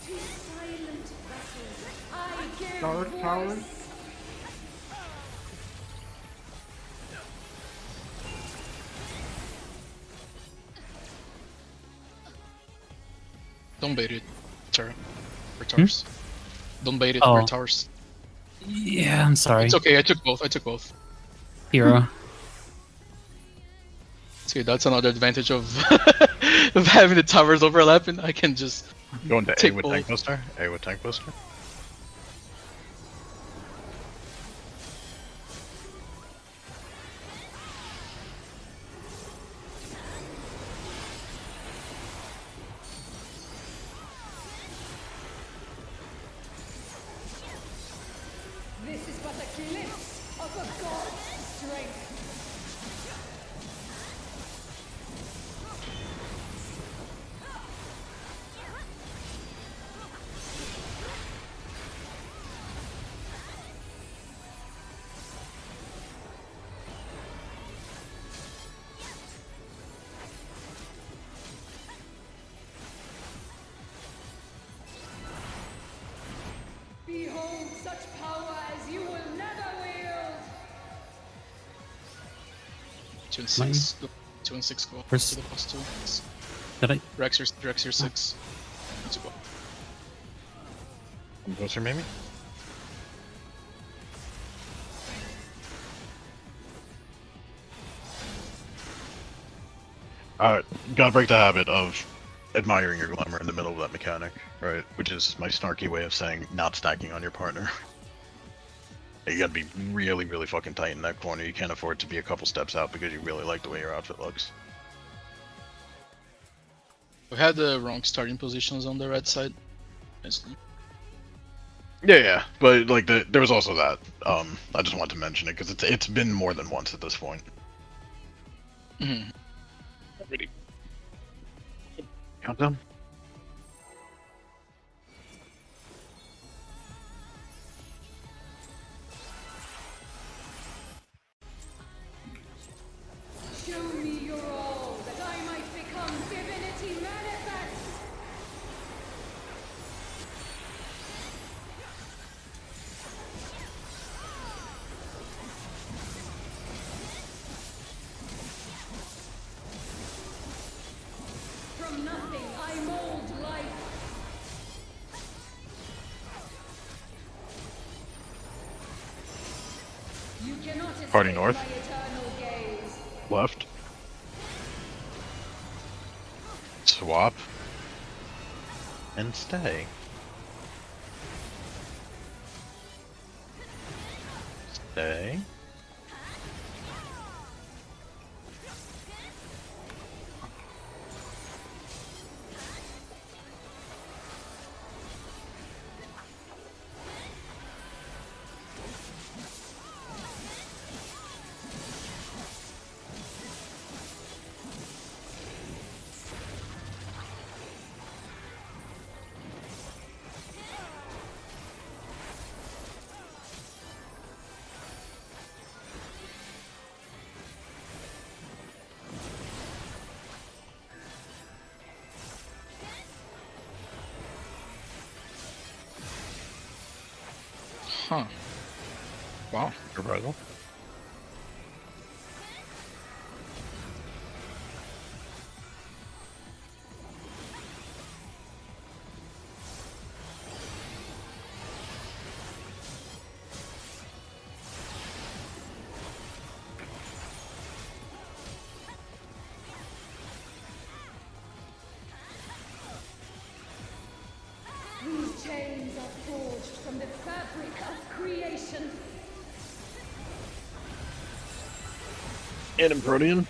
To silent vessels, I give Dark voice. towers. Don't bait it, Tara. For towers. Don't bait it for Oh. towers. Yeah, I'm sorry. It's okay, I took both. Hero. See, that's another advantage of of having the towers overlapping. I can just Going to A Take with both. Tank Buster. A with Tank Buster. This is but a glimpse of a god. 2 and 6. 2 and 6 go First- to the +2. Did I? Rex, your 6. Let's go. Closer, maybe? Gotta break the habit of admiring your glamour in the middle of that mechanic, right? Which is my snarky way of saying not stacking on your partner. You gotta be really, really fucking tight in that corner. You can't afford to be a couple steps out because you really like the way your outfit looks. We had the wrong starting positions on the red side. Basically. Yeah, but like there was also that. I just wanted to mention it because it's been more than once at this point. Mm-hmm. Really. Countdown. Show me your all, that I might become divinity manifest! From nothing I mold life. You cannot escape Party north. my eternal gaze. Left. Swap. And stay. Stay. Huh. Wow. Reprisal. These chains are forged from the fabric of creation. And Protean.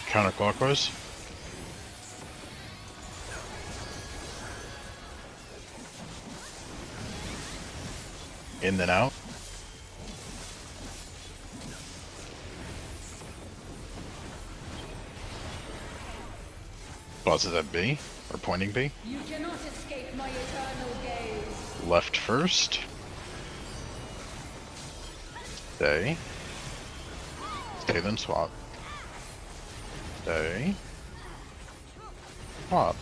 Counterclockwise. In then out. Bosses at B, or pointing B. You cannot escape my eternal gaze. Left first. Stay. Stay then swap. Stay. Swap.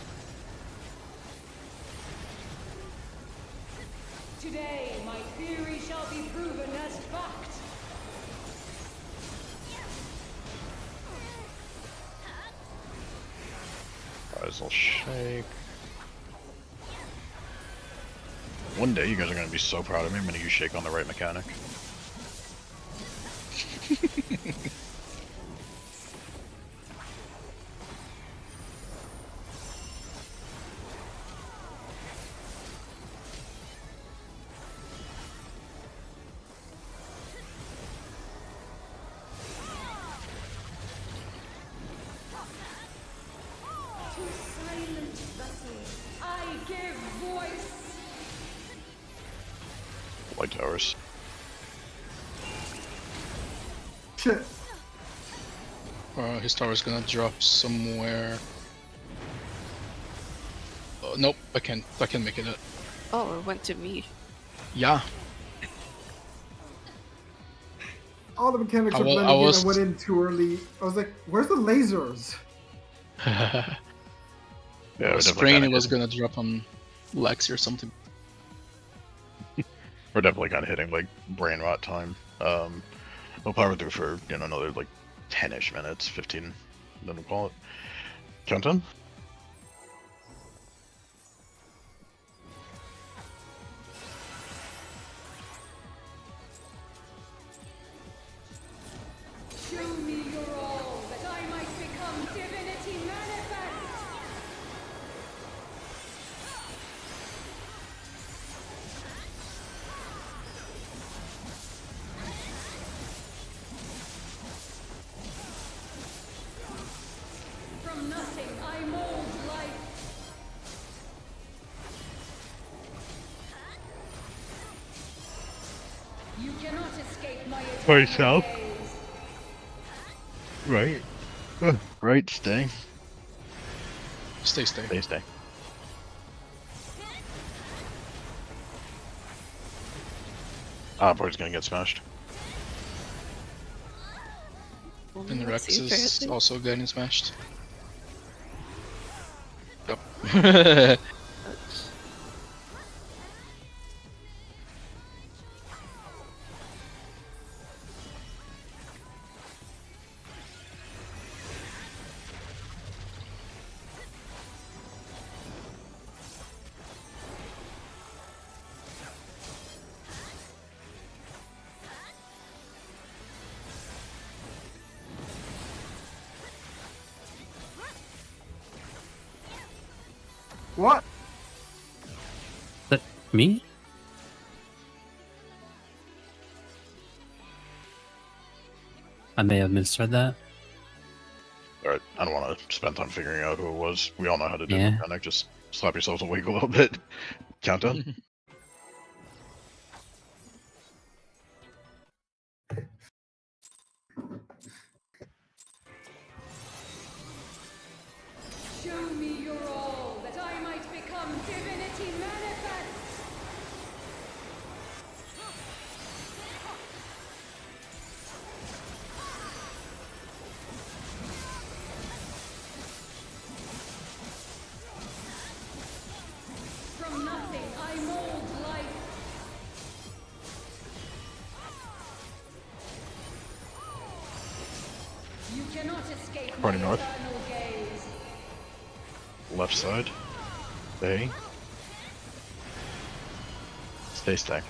Today, my theory shall be proven as fact. Eyes will shake. One day you guys are gonna be so proud of me when you shake on the right mechanic. To silent vessels, I give voice. Light towers. Shit. His tower is gonna drop somewhere. Oh, nope, I can't make it. Oh, it went to me. Yeah. All the mechanics I are wa- blending I in. was- I went in too early. I was like, "Where's the lasers?" Yeah, I was definitely praying kinda it was good. gonna drop on Lexi or something. We're definitely kind of hitting like brain rot time. We'll power through for another like 10-ish minutes, 15. Then we'll call it. Countdown. Show me your all, that I might become divinity manifest! From nothing I mold life. You cannot escape my eternal Myself? gaze. Right. Right. Stay. Stay. Stay. Boy's gonna get smashed. And Let's Rex see, is apparently. also getting smashed. Yep. What? That me? I may have misread that. Alright, I don't want to spend time figuring out who it was. We all know how to do Yeah. mechanic. Just slap yourselves awake a little bit. Countdown. Show me your all, that I might become divinity manifest! From nothing I mold life. You cannot escape my Running north. eternal gaze. Left side. Stay. Stay.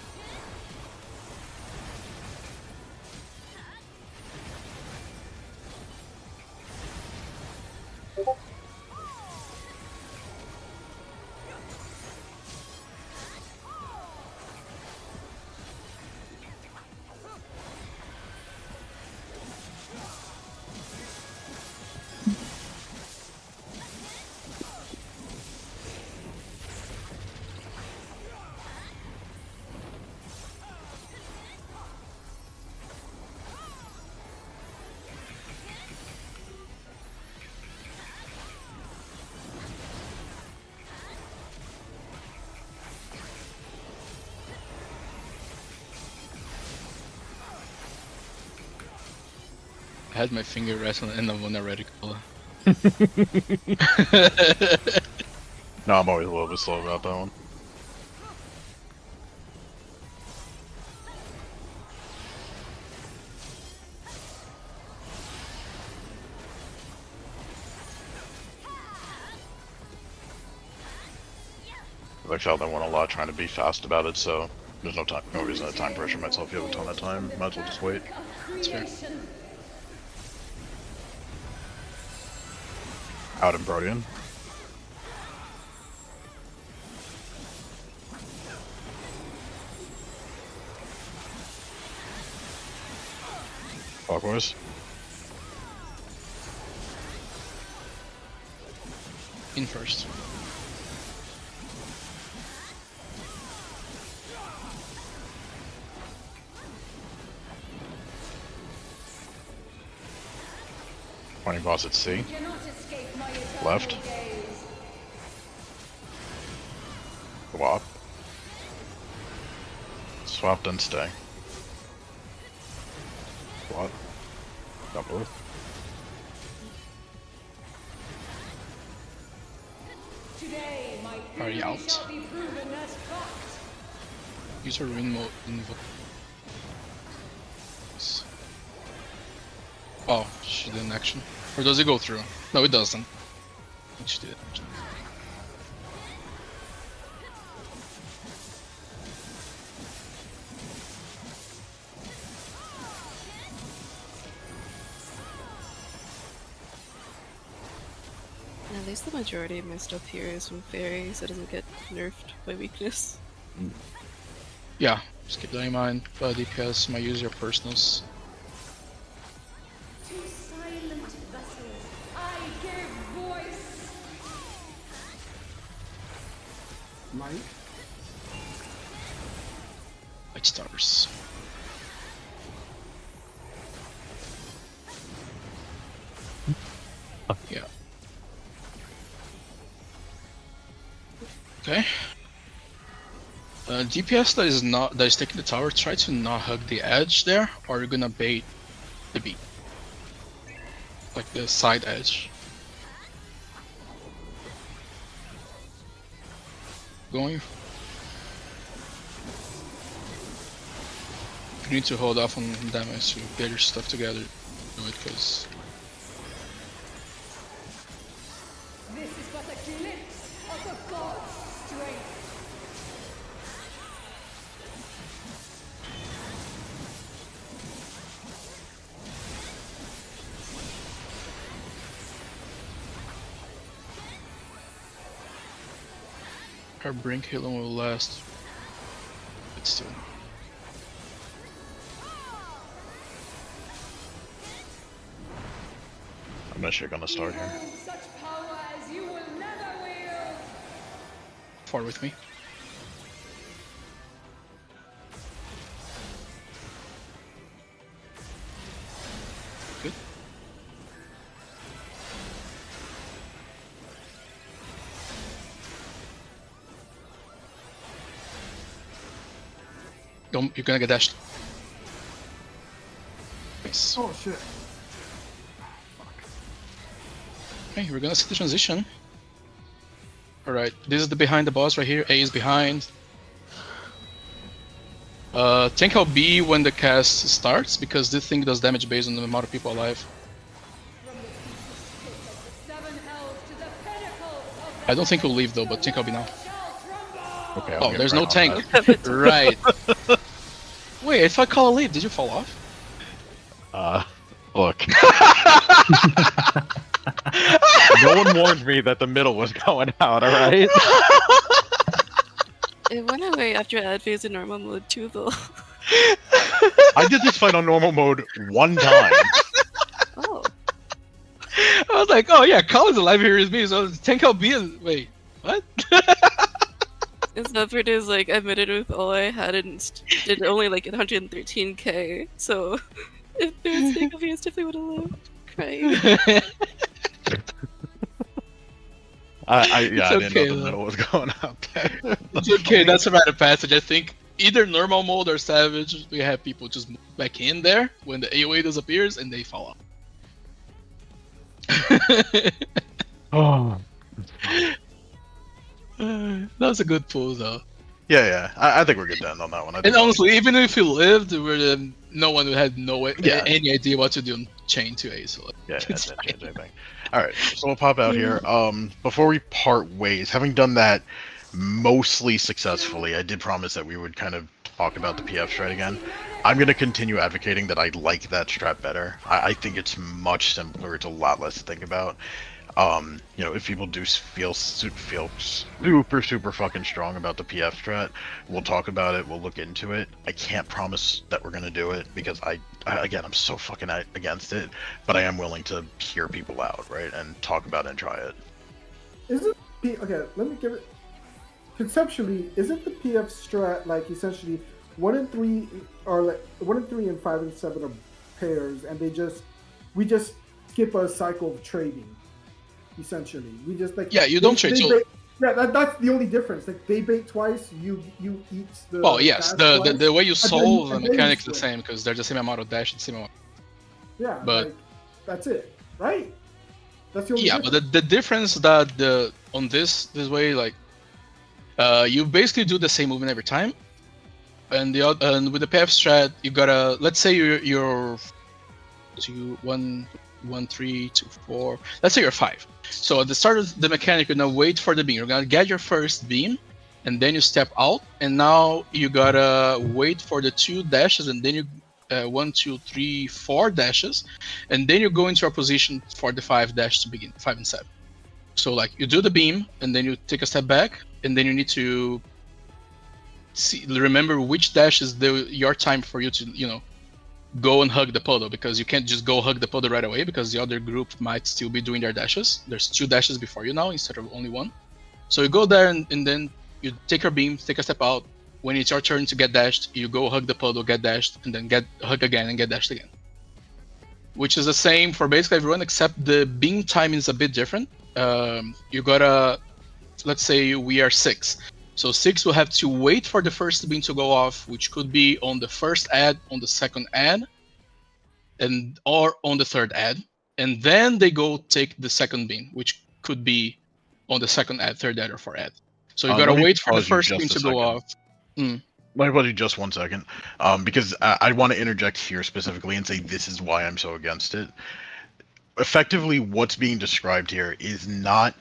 I had my finger rest on the end of one reticle. No, I'm always a little bit slow about that one. I felt that one a lot trying to be fast about it, so there's no reason to time pressure myself. You have a ton of time. Might as well just wait. That's fair. Out in Protean. Clockwise. In first. Pointing boss at C. Cannot escape my eternal Left. gaze. Swap. Swap, then stay. Swap. Double. To Today, my Are you theory out? shall be proven as fact. Use her ruin mode. Oh, she did an action. Or does it go through? No, it doesn't. I think she did. At least the majority of my stuff here is from fairy, so it doesn't get nerfed by weakness. Yeah, just keep that in mind. DPS might use your personals. To silent vessels, I give voice. Mike. Light stars. Yeah. Okay. DPS that is taking the tower, try to not hug the edge there, or you're gonna bait the beat. Like the side edge. Going. You need to hold off on damage to get your stuff together. Do it, because This is but a glimpse of the god's strength. our brink healing will last. But still. I'm actually gonna start here. Behold such power as you will never wield. Far with me. Good. Don't, you're gonna get dashed. Nice. Oh shit. Okay, we're gonna see the transition. Alright, this is the behind the boss right here. A is behind. Tank LB when the cast starts, because this thing does damage based on the amount of people alive. From the deepest pit of the seven hells to the pinnacles of the I don't think we'll leave though, but Tank LB now. shall tremble. Okay. I'll Oh, get there's right no on tank. that. Right. Wait, if I call a leave, did you fall off? Look. No one warned me that the middle was going out, alright? It went away after ad phase in normal mode too, though. I did this fight on normal mode one time. Oh. I was like, oh yeah, Colin's alive here is me, so Tank LB is. Wait, what? And Zephyr is like, I made it with all I had and did only like 113k, so if there was Tank LB, I definitely would have lived. Crying. I It's didn't okay, know the though. middle was going out there. It's okay, that's a rite of passage. I think either normal mode or savage, we have people just move back in there when the AoE disappears and they fall off. Oh. That was a good pull though. Yeah. I think we're good to end on that one. I And think honestly, even if he lived, no one had Yeah. any idea what to do on chain 2A. So like, yeah, it's that fine. didn't change anything. Alright, so we'll pop out here. Before we part ways, having done that mostly successfully, I did promise that we would kind of talk about the PF strat again. I'm going to continue advocating that I like that strat better. I think it's much simpler. It's a lot less to think about. You know, if people do feel super fucking strong about the PF strat, we'll talk about it. We'll look into it. I can't promise that we're gonna do it because again, I'm so fucking against it. But I am willing to hear people out, right, and talk about it and try it. Isn't okay? Let me give it. Conceptually, isn't the PF strat like essentially 1 and 3 are like 1 and 3 and 5 and 7 are pairs, and we just skip a cycle of trading. Essentially, we just like Yeah, you don't trade, so- yeah, that's the only difference. Like they bait twice, you eat the. Oh yes, dash the twice, way you and solve the then you mechanic's the switch. same because they're the same amount of dash and same amount. Yeah, but- like, that's it, right? That's the only. Yeah, but difference. the difference that on this way, like you basically do the same movement every time. And and with the path strat, you gotta, let's say you're 2, 1, 1, 3, 2, 4. Let's say you're 5. So at the start of the mechanic, you're gonna wait for the beam. You're gonna get your first beam, and then you step out, and now you gotta wait for the 2 dashes, and then you 1, 2, 3, 4 dashes, and then you go into your position for the 5 dash to begin, 5 and 7. So like you do the beam, and then you take a step back, and then you need to remember which dash is your time for you to go and hug the puddle, because you can't just go hug the puddle right away because the other group might still be doing their dashes. There's 2 dashes before you now instead of only 1. So you go there and then you take your beam, take a step out. When it's your turn to get dashed, you go hug the puddle, get dashed, and then get hug again and get dashed again. Which is the same for basically everyone, except the beam time is a bit different. You gotta, let's say we are 6. So 6 will have to wait for the first beam to go off, which could be on the first ad, on the second ad, or on the third ad. And then they go take the second beam, which could be on the second ad, third ad, or fourth ad. So you gotta wait for the first beam to go off. Let me pause you just 1 second, because I want to interject here specifically and say this is why I'm so against it. Effectively, what's being described here is not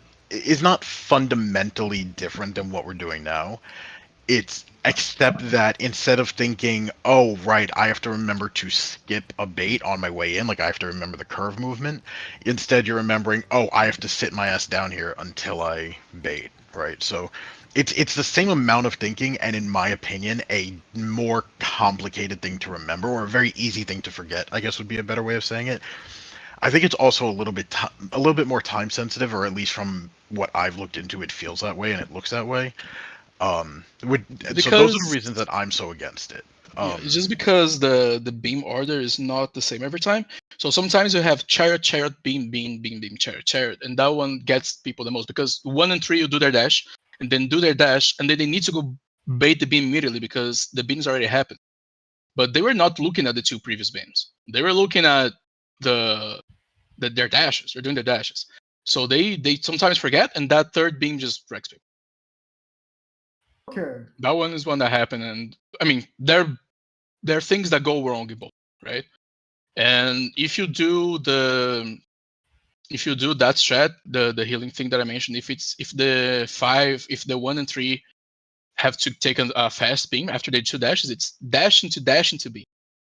fundamentally different than what we're doing now. It's except that instead of thinking, oh right, I have to remember to skip a bait on my way in, like I have to remember the curve movement, instead you're remembering, oh, I have to sit my ass down here until I bait, right? So it's the same amount of thinking, and in my opinion, a more complicated thing to remember, or a very easy thing to forget, I guess would be a better way of saying it. I think it's also a little bit more time sensitive, or at least from what I've looked into, it feels that way and it looks that way. So those are the reasons that I'm so against it. It's just because the beam order is not the same every time. So sometimes you have chariot, beam, chariot, and that one gets people the most, because 1 and 3 you do their dash, and then do their dash, and then they need to go bait the beam immediately because the beams already happened. But they were not looking at the 2 previous beams. They were looking at their dashes. They're doing their dashes. So they sometimes forget, and that third beam just wrecks people. Okay. That one is one that happened, and I mean there are things that go wrong in both, right? And if you do that strat, the healing thing that I mentioned, if the 1 and 3 have to take a fast beam after they 2 dashes, it's dash into beam.